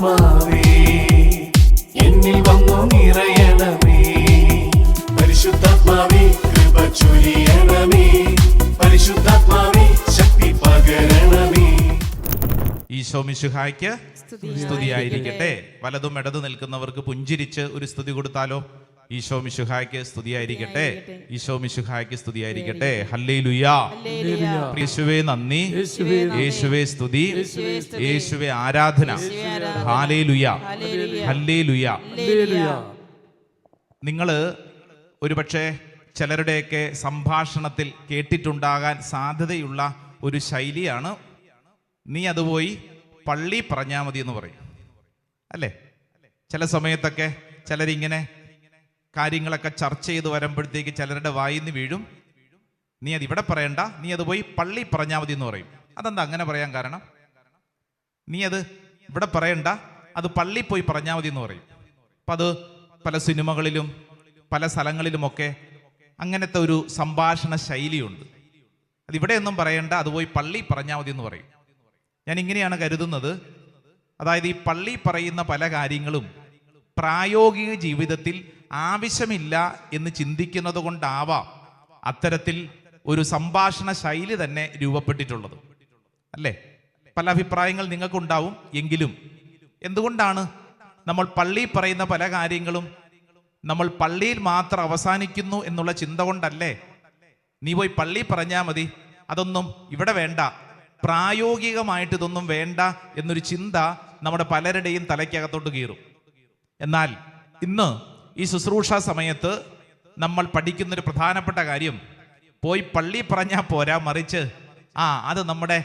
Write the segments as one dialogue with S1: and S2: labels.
S1: പരിശുദ്ധാത്മാവേ എന്നിൽ വന്നു നിറയണമേ. പരിശുദ്ധാത്മാവേ കൃപ ചൊരിയണമേ. പരിശുദ്ധാത്മാവേ ശക്തി പകരണമേ.
S2: ഈശോ മിശിഹായ്ക്ക് സ്തുതിയായിരിക്കട്ടെ. വലതും ഇടതു നിൽക്കുന്നവർക്ക് പുഞ്ചിരിച്ച് ഒരു സ്തുതി കൊടുത്താലോ? ഈശോ മിശിഹായ്ക്ക് സ്തുതിയായിരിക്കട്ടെ. ഈശോ മിശിഹായ്ക്ക് സ്തുതിയായിരിക്കട്ടെ. ഹല്ലേലൂയാ. യേശുവേ നന്ദി, യേശുവേ സ്തുതി, യേശുവേ ആരാധന. ഹല്ലേലൂയാ, ഹല്ലേലൂയാ. നിങ്ങൾ ഒരുപക്ഷെ ചിലരുടെയൊക്കെ സംഭാഷണത്തിൽ കേട്ടിട്ടുണ്ടാകാൻ സാധ്യതയുള്ള ഒരു ശൈലിയാണ്, നീ അത് പോയി പള്ളി പറഞ്ഞാൽ മതി എന്ന് പറയും, അല്ലേ? ചില സമയത്തൊക്കെ ചിലരിങ്ങനെ കാര്യങ്ങളൊക്കെ ചർച്ച ചെയ്ത് വരുമ്പോഴത്തേക്ക് ചിലരുടെ വായിന്ന് വീഴും, നീ അത് ഇവിടെ പറയണ്ട, നീ അത് പോയി പള്ളി പറഞ്ഞാൽ മതി എന്ന് പറയും. അതെന്താ അങ്ങനെ പറയാൻ കാരണം? നീ അത് ഇവിടെ പറയണ്ട, അത് പള്ളി പോയി പറഞ്ഞാൽ മതി എന്ന് പറയും. അപ്പം അത് പല സിനിമകളിലും പല സ്ഥലങ്ങളിലുമൊക്കെ അങ്ങനത്തെ ഒരു സംഭാഷണ ശൈലിയുണ്ട്. അതിവിടെയൊന്നും പറയണ്ട, അത് പോയി പള്ളി പറഞ്ഞാൽ മതി എന്ന് പറയും. ഞാൻ ഇങ്ങനെയാണ് കരുതുന്നത്, അതായത് ഈ പള്ളി പറയുന്ന പല കാര്യങ്ങളും പ്രായോഗിക ജീവിതത്തിൽ ആവശ്യമില്ല എന്ന് ചിന്തിക്കുന്നത് കൊണ്ടാവാം അത്തരത്തിൽ ഒരു സംഭാഷണ ശൈലി തന്നെ രൂപപ്പെട്ടിട്ടുള്ളത്, അല്ലേ? പല അഭിപ്രായങ്ങൾ നിങ്ങൾക്കുണ്ടാവും. എങ്കിലും എന്തുകൊണ്ടാണ് നമ്മൾ പള്ളി പറയുന്ന പല കാര്യങ്ങളും നമ്മൾ പള്ളിയിൽ മാത്രം അവസാനിക്കുന്നു എന്നുള്ള ചിന്ത കൊണ്ടല്ലേ? നീ പോയി പള്ളി പറഞ്ഞാൽ മതി, അതൊന്നും ഇവിടെ വേണ്ട, പ്രായോഗികമായിട്ട് ഇതൊന്നും വേണ്ട എന്നൊരു ചിന്ത നമ്മുടെ പലരുടെയും തലയ്ക്കകത്തോട്ട് കയറും. എന്നാൽ ഇന്ന് ഈ ശുശ്രൂഷ സമയത്ത് നമ്മൾ പഠിക്കുന്നൊരു പ്രധാനപ്പെട്ട കാര്യം, പോയി പള്ളി പറഞ്ഞാൽ പോരാ, മറിച്ച് അത് നമ്മുടെ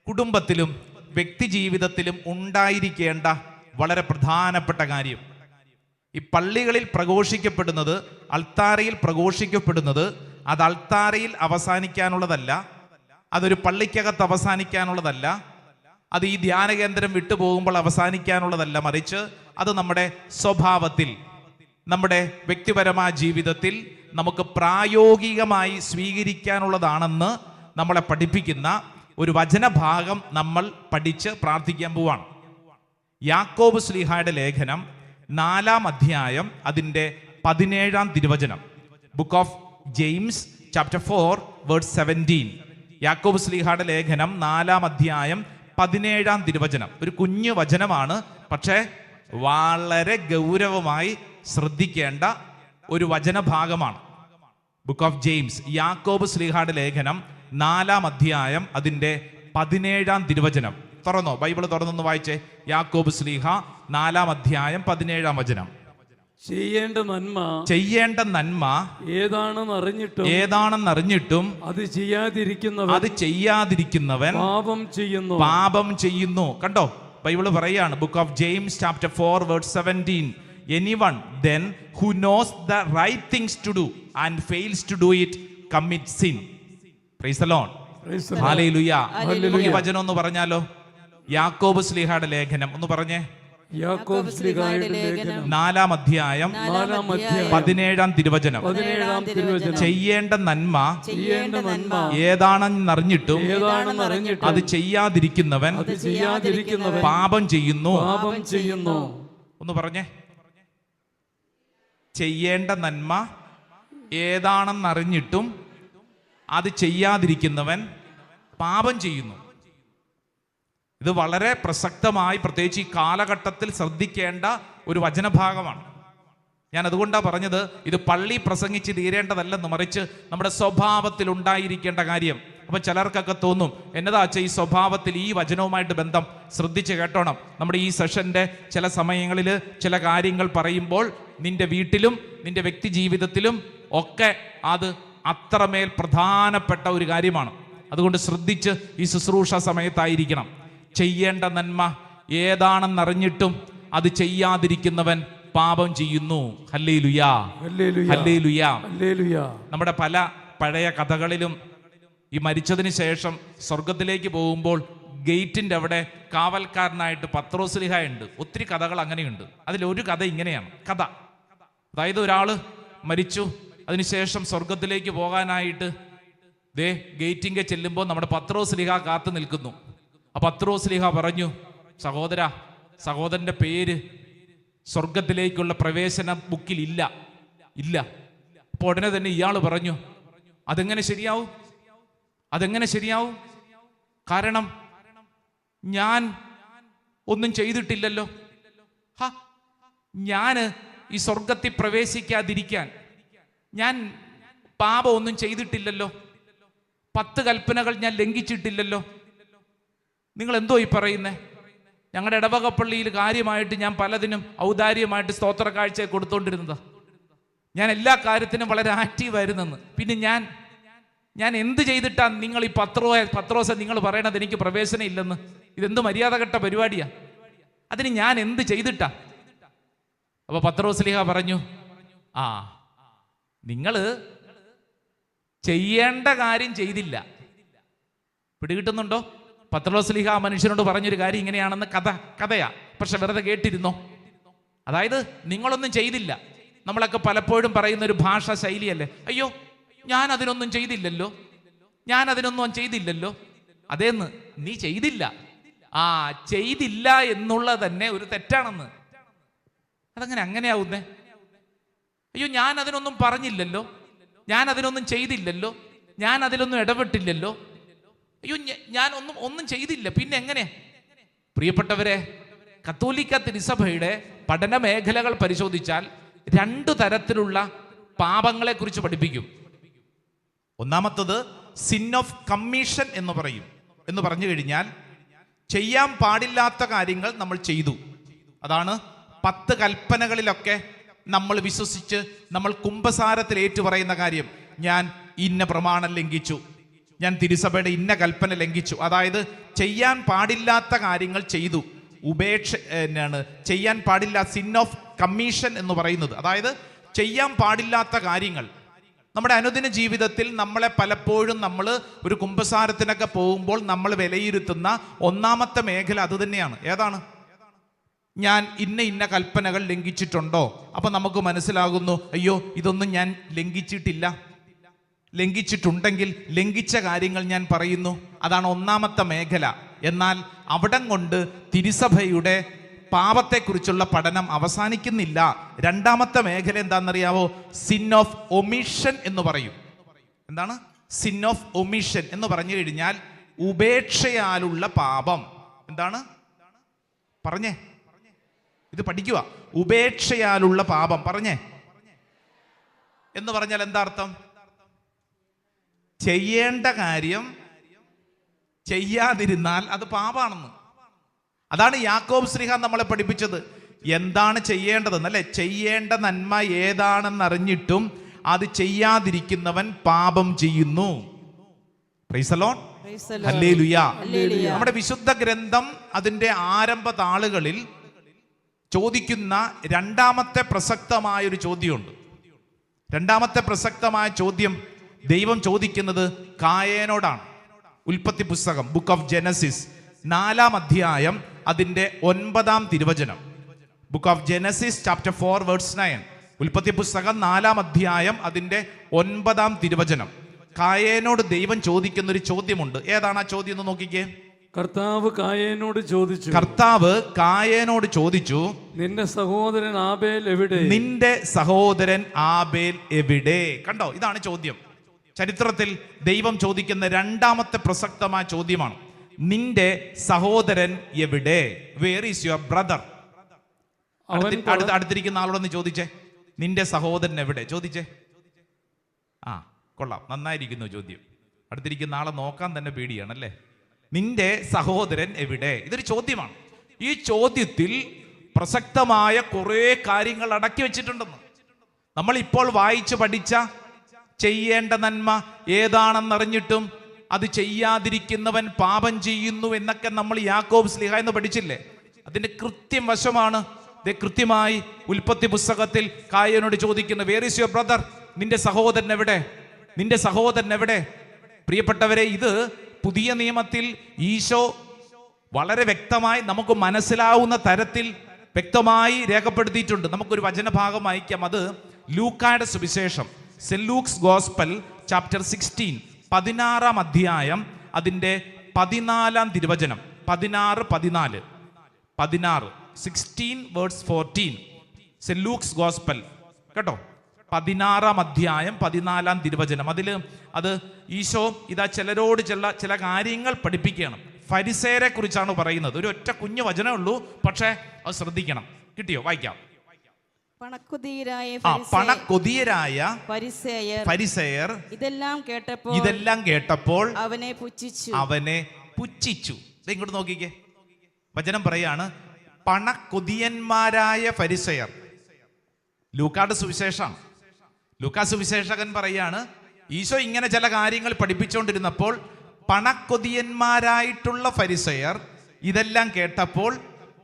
S2: കുടുംബത്തിലും വ്യക്തി ജീവിതത്തിലും ഉണ്ടായിരിക്കേണ്ട വളരെ പ്രധാനപ്പെട്ട കാര്യം. ഈ പള്ളികളിൽ പ്രഘോഷിക്കപ്പെടുന്നത്, അൾത്താരയിൽ പ്രഘോഷിക്കപ്പെടുന്നത്, അത് അൾത്താരയിൽ അവസാനിക്കാനുള്ളതല്ല, അതൊരു പള്ളിക്കകത്ത് അവസാനിക്കാനുള്ളതല്ല, അത് ഈ ധ്യാന കേന്ദ്രം വിട്ടുപോകുമ്പോൾ അവസാനിക്കാനുള്ളതല്ല, മറിച്ച് അത് നമ്മുടെ സ്വഭാവത്തിൽ, നമ്മുടെ വ്യക്തിപരമായ ജീവിതത്തിൽ നമുക്ക് പ്രായോഗികമായി സ്വീകരിക്കാനുള്ളതാണെന്ന് നമ്മളെ പഠിപ്പിക്കുന്ന ഒരു വചനഭാഗം നമ്മൾ പഠിച്ച് പ്രാർത്ഥിക്കാൻ പോവാണ്. യാക്കോബ് ശ്ലീഹായുടെ ലേഖനം 4-ാം അധ്യായം അതിൻ്റെ 17-ാം തിരുവചനം. Book of James chapter 4:17. യാക്കോബ് ശ്ലീഹായുടെ ലേഖനം 4-ാം അധ്യായം 17-ാം തിരുവചനം. ഒരു കുഞ്ഞു വചനമാണ്, പക്ഷേ വളരെ ഗൗരവമായി ശ്രദ്ധിക്കേണ്ട ഒരു വചനഭാഗമാണ്. ബുക്ക് ഓഫ് ജെയിംസ്, യാക്കോബ് ശ്ലീഹായുടെ ലേഖനം 4-ാം അധ്യായം അതിൻ്റെ 17-ാം തിരുവചനം. തുറന്നോ, ബൈബിൾ തുറന്നൊന്ന് വായിച്ചേ. യാക്കോബ് ശ്ലീഹ 4-ാം അധ്യായം 17-ാം വചനം. ചെയ്യേണ്ട നന്മ ഏതാണെന്നറിഞ്ഞിട്ടും അത് ചെയ്യാതിരിക്കുന്നവൻ പാപം ചെയ്യുന്നു. കണ്ടോ, ബൈബിൾ പറയാണ്, book of James chapter 4:17. Anyone then who knows the right things to do and fails to do it commits sin. Praise the Lord. Hallelujah. ഈ വചനം ഒന്ന് പറഞ്ഞാലോ? യാക്കോബ് ശ്ലീഹായുടെ ലേഖനം ഒന്ന് പറഞ്ഞേ.
S3: യാക്കോബ് ശ്ലീഹായുടെ ലേഖനം
S2: 4-ാം അധ്യായം 17-ാം തിരുവചനം. ചെയ്യേണ്ട നന്മ ഏതാണെന്നറിഞ്ഞിട്ടും അത് ചെയ്യാതിരിക്കുന്നവൻ പാപം ചെയ്യുന്നു. ഒന്ന് പറഞ്ഞേ. ചെയ്യേണ്ട നന്മ ഏതാണെന്നറിഞ്ഞിട്ടും അത് ചെയ്യാതിരിക്കുന്നവൻ പാപം ചെയ്യുന്നു. ഇത് വളരെ പ്രസക്തമായി, പ്രത്യേകിച്ച് ഈ കാലഘട്ടത്തിൽ ശ്രദ്ധിക്കേണ്ട ഒരു വചനഭാഗമാണ്. ഞാൻ അതുകൊണ്ടാണ് പറഞ്ഞത്, ഇത് പള്ളി പ്രസംഗിച്ച് തീരേണ്ടതല്ലെന്ന്, മറിച്ച് നമ്മുടെ സ്വഭാവത്തിൽ ഉണ്ടായിരിക്കേണ്ട കാര്യം. അപ്പം ചിലർക്കൊക്കെ തോന്നും, എന്നതാ അച്ഛാ ഈ സ്വഭാവത്തിൽ ഈ വചനവുമായിട്ട് ബന്ധം? ശ്രദ്ധിച്ച് കേട്ടോണം. നമ്മുടെ ഈ സെഷൻ്റെ ചില സമയങ്ങളിൽ ചില കാര്യങ്ങൾ പറയുമ്പോൾ നിന്റെ വീട്ടിലും നിന്റെ വ്യക്തി ജീവിതത്തിലും ഒക്കെ അത് അത്രമേൽ പ്രധാനപ്പെട്ട ഒരു കാര്യമാണ്. അതുകൊണ്ട് ശ്രദ്ധിച്ച് ഈ ശുശ്രൂഷ സമയത്തായിരിക്കണം. ചെയ്യേണ്ട നന്മ ഏതാണെന്നറിഞ്ഞിട്ടും അത് ചെയ്യാതിരിക്കുന്നവൻ പാപം ചെയ്യുന്നു. ഹല്ലേലൂയാ, ഹല്ലേലൂയാ, ഹല്ലേലൂയാ. നമ്മുടെ പല പഴയ കഥകളിലും ഈ മരിച്ചതിന് ശേഷം സ്വർഗത്തിലേക്ക് പോകുമ്പോൾ ഗേറ്റിൻ്റെ അവിടെ കാവൽക്കാരനായിട്ട് പത്രോസ് ഉണ്ട്. ഒത്തിരി കഥകൾ അങ്ങനെയുണ്ട്. അതിലൊരു കഥ ഇങ്ങനെയാണ്. അതായത് ഒരാൾ മരിച്ചു, അതിനുശേഷം സ്വർഗത്തിലേക്ക് പോകാനായിട്ട് ഗേറ്റിങ്ക ചെല്ലുമ്പോൾ നമ്മുടെ പത്രോസ് കാത്തു നിൽക്കുന്നു. ആ പത്രോസ് പറഞ്ഞു, സഹോദര, സഹോദരന്റെ പേര് സ്വർഗത്തിലേക്കുള്ള പ്രവേശന ബുക്കിൽ ഇല്ല. അപ്പോൾ ഉടനെ തന്നെ ഇയാൾ പറഞ്ഞു, അതെങ്ങനെ ശരിയാവും? കാരണം ഞാൻ ഒന്നും ചെയ്തിട്ടില്ലല്ലോ. ഞാൻ ഈ സ്വർഗത്തിൽ പ്രവേശിക്കാതിരിക്കാൻ ഞാൻ പാപം ഒന്നും ചെയ്തിട്ടില്ലല്ലോ, 10 കൽപ്പനകൾ ഞാൻ ലംഘിച്ചിട്ടില്ലല്ലോ. നിങ്ങൾ എന്തോ ഈ പറയുന്നേ? ഞങ്ങളുടെ ഇടവക പള്ളിയിൽ കാര്യമായിട്ട് ഞാൻ പലതിനും ഔദാര്യമായിട്ട് സ്തോത്ര കാഴ്ച കൊടുത്തോണ്ടിരുന്നതാ. ഞാൻ എല്ലാ കാര്യത്തിനും വളരെ ആക്റ്റീവായിരുന്നെന്ന്. പിന്നെ ഞാൻ എന്ത് ചെയ്തിട്ടാ നിങ്ങൾ ഈ പത്രോസ നിങ്ങൾ പറയണത് എനിക്ക് പ്രവേശനം ഇല്ലെന്ന്? ഇതെന്ത് മര്യാദകെട്ട പരിപാടിയാ? അതിന് ഞാൻ എന്ത് ചെയ്തിട്ടാ? അപ്പൊ പത്രോസ്ലീഹ പറഞ്ഞു, നിങ്ങൾ ചെയ്യേണ്ട കാര്യം ചെയ്തില്ല. പിടികിട്ടുന്നുണ്ടോ? പത്രോസ്ലീഹ ആ മനുഷ്യനോട് പറഞ്ഞൊരു കാര്യം ഇങ്ങനെയാണെന്ന് കഥയാ, പക്ഷെ വെറുതെ കേട്ടിരുന്നോ? അതായത് നിങ്ങളൊന്നും ചെയ്തില്ല. നമ്മളൊക്കെ പലപ്പോഴും പറയുന്ന ഒരു ഭാഷാ ശൈലിയല്ലേ, അയ്യോ ഞാൻ അതിനൊന്നും ചെയ്തില്ലല്ലോ. അതേന്ന് നീ ചെയ്തില്ല. ചെയ്തില്ല എന്നുള്ളത് തന്നെ ഒരു തെറ്റാണെന്ന്. അങ്ങനെയാവുന്നേ? അയ്യോ ഞാൻ അതിനൊന്നും പറഞ്ഞില്ലല്ലോ, ഞാൻ അതിനൊന്നും ചെയ്തില്ലല്ലോ, ഞാൻ അതിലൊന്നും ഇടപെട്ടില്ലല്ലോ, അയ്യോ ഞാൻ ഒന്നും ചെയ്തില്ല, പിന്നെ എങ്ങനെ? പ്രിയപ്പെട്ടവരെ, കത്തോലിക്ക തിരുസഭയുടെ പഠന മേഖലകൾ പരിശോധിച്ചാൽ 2 തരത്തിലുള്ള പാപങ്ങളെ കുറിച്ച് പഠിപ്പിക്കും. ഒന്നാമത്തത് സിൻ ഓഫ് കമ്മീഷൻ എന്ന് പറഞ്ഞു കഴിഞ്ഞാൽ ചെയ്യാൻ പാടില്ലാത്ത കാര്യങ്ങൾ നമ്മൾ ചെയ്തു. അതാണ് 10 കൽപ്പനകളിലൊക്കെ നമ്മൾ വിശ്വസിച്ച് നമ്മൾ കുമ്പസാരത്തിൽ ഏറ്റുപറയുന്ന കാര്യം. ഞാൻ ഇന്ന പ്രമാണം ലംഘിച്ചു, ഞാൻ തിരുസഭയുടെ ഇന്ന കൽപ്പന ലംഘിച്ചു. അതായത് ചെയ്യാൻ പാടില്ലാത്ത കാര്യങ്ങൾ ചെയ്തു. ചെയ്യാൻ പാടില്ല, സിൻ ഓഫ് കമ്മീഷൻ എന്ന് പറയുന്നത്. അതായത് ചെയ്യാൻ പാടില്ലാത്ത കാര്യങ്ങൾ നമ്മുടെ അനുദിന ജീവിതത്തിൽ നമ്മളെ പലപ്പോഴും നമ്മൾ ഒരു കുമ്പസാരത്തിനൊക്കെ പോകുമ്പോൾ നമ്മൾ വിലയിരുത്തുന്ന ഒന്നാമത്തെ മേഖല അത് തന്നെയാണ്. ഏതാണ്? ഞാൻ ഇന്ന കൽപ്പനകൾ ലംഘിച്ചിട്ടുണ്ടോ? അപ്പൊ നമുക്ക് മനസ്സിലാകുന്നു, അയ്യോ ഇതൊന്നും ഞാൻ ലംഘിച്ചിട്ടില്ല. ലംഘിച്ചിട്ടുണ്ടെങ്കിൽ ലംഘിച്ച കാര്യങ്ങൾ ഞാൻ പറയുന്നു. അതാണ് ഒന്നാമത്തെ മേഖല. എന്നാൽ അവിടം കൊണ്ട് തിരുസഭയുടെ പാപത്തെക്കുറിച്ചുള്ള പഠനം അവസാനിക്കുന്നില്ല. 2ാമത്തെ മേഖല എന്താണെന്നറിയാവോ? സിൻ ഓഫ് ഒമിഷൻ എന്ന് പറയും. എന്താണ് സിൻ ഓഫ് ഒമിഷൻ എന്ന് പറഞ്ഞു കഴിഞ്ഞാൽ ഉപേക്ഷയാലുള്ള പാപം. എന്താണ്? പറഞ്ഞേ, ഇത് പഠിക്കുക. ഉപേക്ഷയാലുള്ള പാപം പറഞ്ഞേ എന്ന് പറഞ്ഞാൽ എന്താ അർത്ഥം? ചെയ്യേണ്ട കാര്യം ചെയ്യാതിരുന്നാൽ അത് പാപാണെന്ന്. അതാണ് യാക്കോബ് ശ്ലീഹ നമ്മളെ പഠിപ്പിച്ചത്. എന്താണ് ചെയ്യേണ്ടതെന്നല്ലേ? ചെയ്യേണ്ട നന്മ ഏതാണെന്നറിഞ്ഞിട്ടും അത് ചെയ്യാതിരിക്കുന്നവൻ പാപം ചെയ്യുന്നു. Price the lord, hallelujah. നമ്മുടെ വിശുദ്ധ ഗ്രന്ഥം അതിന്റെ ആരംഭ താളുകളിൽ ചോദിക്കുന്ന 2ാമത്തെ പ്രസക്തമായൊരു ചോദ്യമുണ്ട്. 2ാമത്തെ പ്രസക്തമായ ചോദ്യം ദൈവം ചോദിക്കുന്നത് കായേനോടാണ്. ഉൽപ്പത്തി പുസ്തകം, ബുക്ക് ഓഫ് ജെനസിസ് 4-ാം അധ്യായം അതിന്റെ 9-ാം തിരുവചനം. Book of Genesis chapter 4 verse 9. ഉൽപ്പത്തി പുസ്തകം 4-ാം അധ്യായം അതിന്റെ 9-ാം തിരുവചനം. കായേനോട് ദൈവം ചോദിക്കുന്ന ഒരു ചോദ്യമുണ്ട്. ഏതാണ് ആ ചോദ്യം എന്ന് നോക്കിക്കേ.
S3: കർത്താവ് കായേനോട് ചോദിച്ചു, നിന്റെ സഹോദരൻ ആബേൽ എവിടെ? കണ്ടോ, ഇതാണ് ചോദ്യം. ചരിത്രത്തിൽ ദൈവം ചോദിക്കുന്ന 2ാമത്തെ പ്രസക്തമായ ചോദ്യമാണ്. നിന്റെ സഹോദരൻ എവിടെ? Where is your brother? അടുത്തിരിക്കുന്ന ആളോടൊന്ന് ചോദിച്ചേ, നിന്റെ സഹോദരൻ എവിടെ? ചോദിച്ചേ. കൊള്ളാം, നന്നായിരിക്കുന്നു ചോദ്യം. അടുത്തിരിക്കുന്ന ആളെ നോക്കാൻ തന്നെ പേടിയാണല്ലേ. നിന്റെ സഹോദരൻ എവിടെ? ഇതൊരു ചോദ്യമാണ്. ഈ ചോദ്യത്തിൽ പ്രസക്തമായ കുറെ കാര്യങ്ങൾ അടക്കി വെച്ചിട്ടുണ്ടെന്ന്. നമ്മൾ ഇപ്പോൾ വായിച്ചു പഠിച്ച ചെയ്യേണ്ട നന്മ ഏതാണെന്നറിഞ്ഞിട്ടും അത് ചെയ്യാതിരിക്കുന്നവൻ പാപം ചെയ്യുന്നു എന്നൊക്കെ നമ്മൾ യാക്കോബ് ശ്ലീഹ എന്ന് പഠിച്ചില്ലേ? അതിന്റെ കൃത്യം വശമാണ് കൃത്യമായി ഉൽപ്പത്തി പുസ്തകത്തിൽ കായേനോട് ചോദിക്കുന്ന വേർ ഈസ് യുവർ ബ്രദർ? നിന്റെ സഹോദരൻ എവിടെ? നിന്റെ സഹോദരൻ എവിടെ? പ്രിയപ്പെട്ടവരെ, ഇത് പുതിയ നിയമത്തിൽ ഈശോ വളരെ വ്യക്തമായി നമുക്ക് മനസ്സിലാവുന്ന തരത്തിൽ വ്യക്തമായി രേഖപ്പെടുത്തിയിട്ടുണ്ട്. നമുക്കൊരു വചനഭാഗം വായിക്കാം. അത് ലൂക്കായുടെ സുവിശേഷം, സെന്റ് ലൂക്സ് ഗോസ്പൽ ചാപ്റ്റർ 16 16-ാം അധ്യായം അതിന്റെ 14-ാം തിരുവചനം. 16-14. 16:14, സെന്റ് ലൂക്സ് ഗോസ്പൽ കേട്ടോ, 16-ാം അധ്യായം 14-ാം തിരുവചനം. അത് ഈശോ ഇതാ ചിലരോട് ചില കാര്യങ്ങൾ പഠിപ്പിക്കുകയാണ്. ഫരിസേരെ കുറിച്ചാണ് പറയുന്നത്. ഒരു ഒറ്റ കുഞ്ഞു വചനമേ ഉള്ളൂ, പക്ഷേ അത് ശ്രദ്ധിക്കണം. കിട്ടിയോ? വായിക്കാം. പണക്കൊതിയരായ ഫരിസേയർ ഇതെല്ലാം കേട്ടപ്പോൾ അവനെ പുച്ഛിച്ചു. ഇങ്ങോട്ട് നോക്കിക്കേ, വചനം പറയാണ്, പണക്കൊതിയന്മാരായ ഫരിസേയർ. ലൂക്കായുടെ സുവിശേഷം, ലൂക്കാ സുവിശേഷകൻ പറയാണ്, ഈശോ ഇങ്ങനെ ചില കാര്യങ്ങൾ പഠിപ്പിച്ചുകൊണ്ടിരുന്നപ്പോൾ പണക്കൊതിയന്മാരായിട്ടുള്ള ഫരിസേയർ ഇതെല്ലാം കേട്ടപ്പോൾ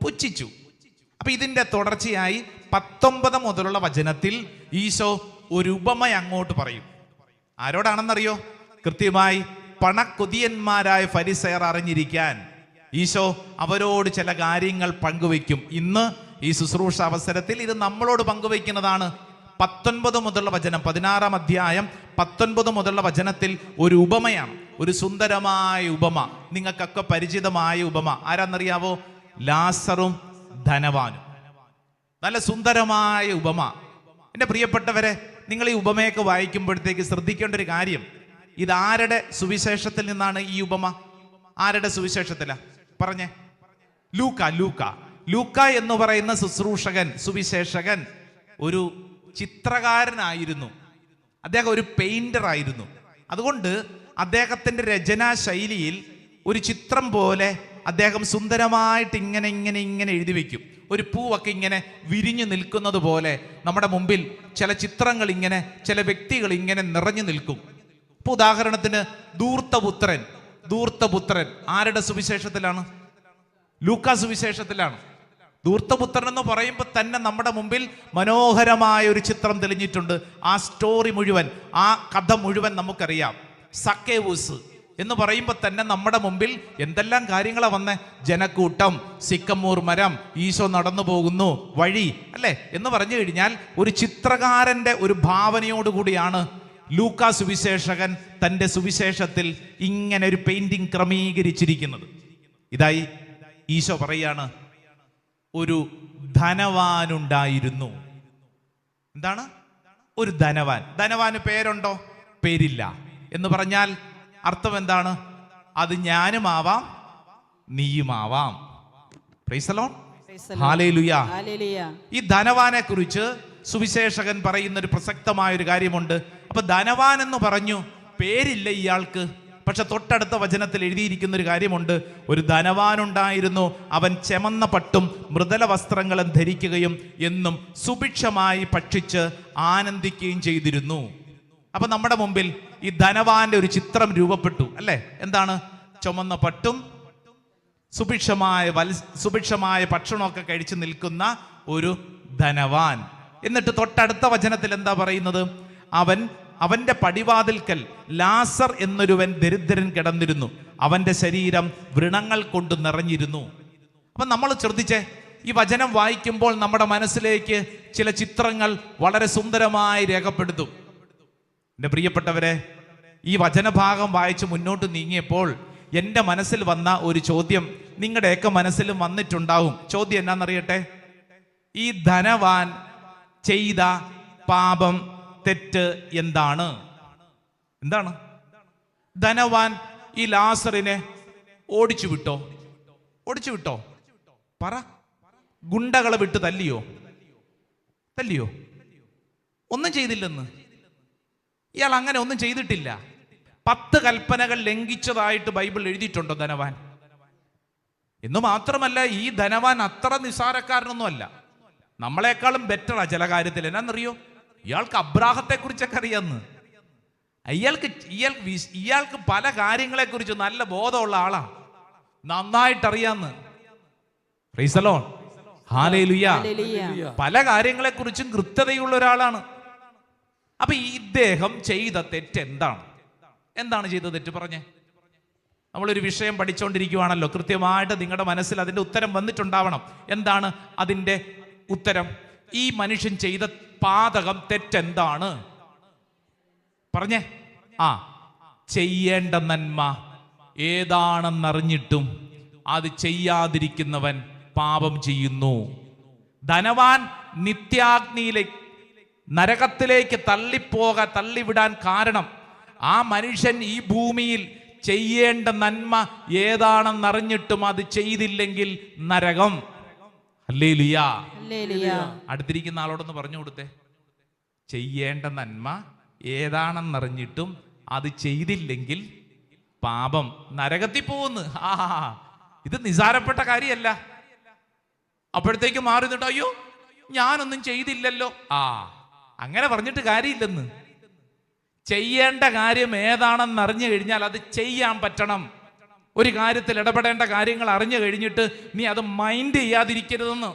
S3: പുച്ഛിച്ചു. അപ്പൊ ഇതിന്റെ തുടർച്ചയായി 19 മുതലുള്ള വചനത്തിൽ ഈശോ ഒരു ഉപമ അങ്ങോട്ട് പറയും. ആരോടാണെന്നറിയോ? കൃത്യമായി പണക്കൊതിയന്മാരായ ഫരിസേയർ അറിഞ്ഞിരിക്കാൻ ഈശോ അവരോട് ചില കാര്യങ്ങൾ പങ്കുവയ്ക്കും. ഇന്ന് ഈ ശുശ്രൂഷ അവസരത്തിൽ ഇത് നമ്മളോട് പങ്കുവയ്ക്കുന്നതാണ്. 19 മുതലുള്ള വചനം, 16-ാം അധ്യായം 19 മുതലുള്ള വചനത്തിൽ ഒരു ഉപമയാണ്, ഒരു സുന്ദരമായ ഉപമ, നിങ്ങൾക്കൊക്കെ പരിചിതമായ ഉപമ. ആരാന്നറിയാവോ? ലാസറും ധനവാനും. നല്ല സുന്ദരമായ ഉപമ. എൻ്റെ പ്രിയപ്പെട്ടവരെ, നിങ്ങൾ ഈ ഉപമയൊക്കെ വായിക്കുമ്പോഴത്തേക്ക് ശ്രദ്ധിക്കേണ്ട ഒരു കാര്യം, ഇതാരുടെ സുവിശേഷത്തിൽ നിന്നാണ് ഈ ഉപമ? ആരുടെ സുവിശേഷത്തിലാ പറഞ്ഞേ? ലൂക്ക എന്ന് പറയുന്ന സുവിശേഷകൻ ഒരു ചിത്രകാരനായിരുന്നു. അദ്ദേഹം ഒരു പെയിന്റർ ആയിരുന്നു. അതുകൊണ്ട് അദ്ദേഹത്തിന്റെ രചനാ ശൈലിയിൽ ഒരു ചിത്രം പോലെ അദ്ദേഹം സുന്ദരമായിട്ട് ഇങ്ങനെ എഴുതി വെക്കും. ഒരു പൂവൊക്കെ ഇങ്ങനെ വിരിഞ്ഞു നിൽക്കുന്നത് പോലെ നമ്മുടെ മുമ്പിൽ ചില ചിത്രങ്ങൾ ഇങ്ങനെ, ചില വ്യക്തികൾ ഇങ്ങനെ നിറഞ്ഞു നിൽക്കും. ഇപ്പൊ ഉദാഹരണത്തിന് ധൂർത്തപുത്രൻ ആരുടെ സുവിശേഷത്തിലാണ്? ലൂക്കാ സുവിശേഷത്തിലാണ്. ധൂർത്തപുത്രൻ എന്ന് പറയുമ്പോൾ തന്നെ നമ്മുടെ മുമ്പിൽ മനോഹരമായ ഒരു ചിത്രം തെളിഞ്ഞിട്ടുണ്ട്. ആ സ്റ്റോറി മുഴുവൻ, ആ കഥ മുഴുവൻ നമുക്കറിയാം. സക്കേവൂസ് എന്ന് പറയുമ്പോൾ തന്നെ നമ്മുടെ മുമ്പിൽ എന്തെല്ലാം കാര്യങ്ങളാണ് വന്നേ? ജനക്കൂട്ടം, സിക്കമ്മൂർ മരം, ഈശോ നടന്നു പോകുന്നു, വഴി, അല്ലേ എന്ന് പറഞ്ഞു കഴിഞ്ഞാൽ ഒരു ചിത്രകാരന്റെ ഒരു ഭാവനയോടുകൂടിയാണ് ലൂക്കാ സുവിശേഷകൻ തൻ്റെ സുവിശേഷത്തിൽ ഇങ്ങനെ ഒരു പെയിന്റിംഗ് ക്രമീകരിച്ചിരിക്കുന്നത്. ഇതായി ഈശോ പറയാണ്, ഒരു ധനവാനുണ്ടായിരുന്നു. എന്താണ്? ഒരു ധനവാന് പേരുണ്ടോ? പേരില്ല. എന്ന് പറഞ്ഞാൽ അർത്ഥം എന്താണ്? അത് ഞാനുമാവാം, നീയുമാവാം. Praise the lord, hallelujah. ഈ ധനവാനെ കുറിച്ച് സുവിശേഷകൻ പറയുന്ന ഒരു പ്രസക്തമായ ഒരു കാര്യമുണ്ട്. അപ്പൊ ധനവാൻ എന്ന് പറഞ്ഞു, പേരില്ല ഇയാൾക്ക്. പക്ഷെ തൊട്ടടുത്ത വചനത്തിൽ എഴുതിയിരിക്കുന്ന ഒരു കാര്യമുണ്ട്. ഒരു ധനവാനുണ്ടായിരുന്നു, അവൻ ചെമന്ന പട്ടും മൃദുല വസ്ത്രങ്ങളും ധരിക്കുകയും എന്നും സുഭിക്ഷമായി ഭക്ഷിച്ച് ആനന്ദിക്കുകയും ചെയ്തിരുന്നു. അപ്പൊ നമ്മുടെ മുമ്പിൽ ഈ ധനവാന്റെ ഒരു ചിത്രം രൂപപ്പെട്ടു, അല്ലേ? എന്താണ്? ചുമന്ന പട്ടും സുഭിക്ഷമായ ഭക്ഷണമൊക്കെ കഴിച്ചു നിൽക്കുന്ന ഒരു ധനവാൻ. എന്നിട്ട് തൊട്ടടുത്ത വചനത്തിൽ എന്താ പറയുന്നത്? അവന്റെ പടിവാതിൽക്കൽ ലാസർ എന്നൊരുവൻ ദരിദ്രൻ കിടന്നിരുന്നു, അവന്റെ ശരീരം വ്രണങ്ങൾ കൊണ്ട് നിറഞ്ഞിരുന്നു. അപ്പൊ നമ്മൾ ശ്രദ്ധിച്ചേ, ഈ വചനം വായിക്കുമ്പോൾ നമ്മുടെ മനസ്സിലേക്ക് ചില ചിത്രങ്ങൾ വളരെ സുന്ദരമായി രേഖപ്പെടുത്തും. എൻ്റെ പ്രിയപ്പെട്ടവരെ, ഈ വചനഭാഗം വായിച്ച് മുന്നോട്ട് നീങ്ങിയപ്പോൾ എൻ്റെ മനസ്സിൽ വന്ന ഒരു ചോദ്യം നിങ്ങളുടെയൊക്കെ മനസ്സിലും വന്നിട്ടുണ്ടാവും. ചോദ്യം എന്നാന്നറിയട്ടെ? ഈ ധനവാൻ ചെയ്ത പാപം, തെറ്റ് എന്താണ്? ധനവാൻ ഈ ലാസറിനെ ഓടിച്ചു വിട്ടോ? പറ. ഗുണ്ടകളെ വിട്ട് തല്ലിയോ? ഒന്നും ചെയ്തില്ലെന്ന്. ഇയാൾ അങ്ങനെ ഒന്നും ചെയ്തിട്ടില്ല. 10 കൽപ്പനകൾ ലംഘിച്ചതായിട്ട് ബൈബിൾ എഴുതിയിട്ടുണ്ടോ ധനവാൻ? എന്ന് മാത്രമല്ല, ഈ ധനവാൻ അത്ര നിസ്സാരക്കാരനൊന്നും അല്ല. നമ്മളെക്കാളും ബെറ്ററാ ചില കാര്യത്തിൽ. എന്നാന്നറിയോ? ഇയാൾക്ക് അബ്രാഹത്തെ കുറിച്ചൊക്കെ അറിയാന്ന്. ഇയാൾക്ക് പല കാര്യങ്ങളെ കുറിച്ച് നല്ല ബോധമുള്ള ആളാ, നന്നായിട്ട് അറിയാന്ന്. Praise the lord, hallelujah. പല കാര്യങ്ങളെ കുറിച്ചും കൃത്യതയുള്ള ഒരാളാണ്. അപ്പൊ ഇദ്ദേഹം ചെയ്ത തെറ്റ് എന്താണ് ചെയ്ത തെറ്റ്? പറഞ്ഞേ. നമ്മളൊരു വിഷയം പഠിച്ചുകൊണ്ടിരിക്കുവാണല്ലോ, കൃത്യമായിട്ട് നിങ്ങളുടെ മനസ്സിൽ അതിന്റെ ഉത്തരം വന്നിട്ടുണ്ടാവണം. എന്താണ് അതിന്റെ ഉത്തരം? ഈ മനുഷ്യൻ ചെയ്ത പാതകം, തെറ്റെന്താണ്? പറഞ്ഞേ. ചെയ്യേണ്ട നന്മ ഏതാണെന്നറിഞ്ഞിട്ടും അത് ചെയ്യാതിരിക്കുന്നവൻ പാപം ചെയ്യുന്നു. ധനവാൻ നിത്യാഗ്നിയിലേക്ക് നരകത്തിലേക്ക് തള്ളിവിടാൻ കാരണം ആ മനുഷ്യൻ ഈ ഭൂമിയിൽ ചെയ്യേണ്ട നന്മ ഏതാണെന്നറിഞ്ഞിട്ടും അത് ചെയ്തില്ലെങ്കിൽ നരകം. ഹല്ലേലൂയ. അടുത്തിരിക്കുന്ന ആളോടൊന്ന് പറഞ്ഞു കൊടുത്തേ, ചെയ്യേണ്ട നന്മ ഏതാണെന്നറിഞ്ഞിട്ടും അത് ചെയ്തില്ലെങ്കിൽ പാപം, നരകത്തിൽ പോകുന്നു. ഇത് നിസാരപ്പെട്ട കാര്യമല്ല. അപ്പോഴത്തേക്ക് മാറി നിന്നിട്ട് അയ്യോ ഞാനൊന്നും ചെയ്തില്ലല്ലോ, അങ്ങനെ പറഞ്ഞിട്ട് കാര്യമില്ലെന്ന്. ചെയ്യേണ്ട കാര്യം ഏതാണെന്ന് അറിഞ്ഞു കഴിഞ്ഞാൽ അത് ചെയ്യാൻ പറ്റണം. ഒരു കാര്യത്തിൽ ഇടപെടേണ്ട കാര്യങ്ങൾ അറിഞ്ഞു കഴിഞ്ഞിട്ട് നീ അത് മൈൻഡ് ചെയ്യാതിരിക്കരുതെന്ന്.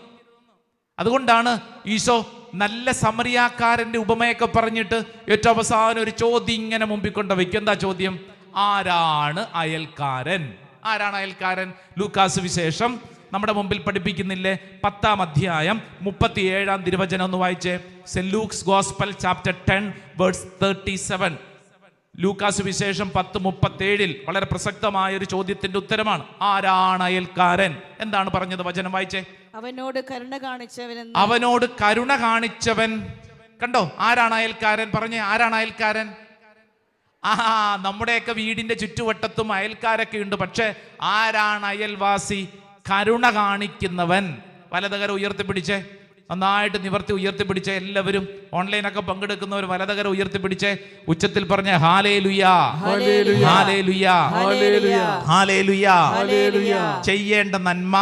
S3: അതുകൊണ്ടാണ് ഈശോ നല്ല സമറിയാക്കാരന്റെ ഉപമയൊക്കെ പറഞ്ഞിട്ട് ഏറ്റവും അവസാനം ഒരു ചോദ്യം ഇങ്ങനെ മുമ്പിൽ കൊണ്ട് വയ്ക്കും. എന്താ ചോദ്യം? ആരാണ് അയൽക്കാരൻ? ആരാണ് അയൽക്കാരൻ? ലൂക്കാസ് വിശേഷം നമ്മുടെ മുമ്പിൽ പഠിപ്പിക്കുന്നില്ലേ? 10-ാം അധ്യായം 37-ാം തിരുവചനം ഒന്ന് വായിച്ചേ. Saint Luke's gospel chapter 10 verse 37. Lukas വിശേഷം 10:37 വളരെ പ്രസക്തമായ ഒരു ചോദ്യത്തിന്റെ ഉത്തരമാണ്. ആരാണ് അയൽക്കാരൻ? എന്താണ് പറഞ്ഞത്? വചനം വായിച്ചേ.
S4: അവനോട് കരുണ കാണിച്ചവൻ. കണ്ടോ, ആരാണ് അയൽക്കാരൻ? പറഞ്ഞേ, ആരാണ് അയൽക്കാരൻ? നമ്മുടെയൊക്കെ വീടിന്റെ ചുറ്റുവട്ടത്തും അയൽക്കാരൊക്കെ ഉണ്ട്. പക്ഷെ ആരാണ് അയൽവാസി? കരുണ കാണിക്കുന്നവൻ. വലതുകര ഉയർത്തിപ്പിടിച്ചേ, നന്നായിട്ട് നിവർത്തി ഉയർത്തിപ്പിടിച്ചേ. എല്ലാവരും ഓൺലൈനൊക്കെ പങ്കെടുക്കുന്നവർ വലതുകര ഉയർത്തിപ്പിടിച്ചേ, ഉച്ചത്തിൽ പറഞ്ഞ ഹാലേലുയാ, ഹാലേലുയാ, ഹാലേലുയാ. ചെയ്യേണ്ട നന്മ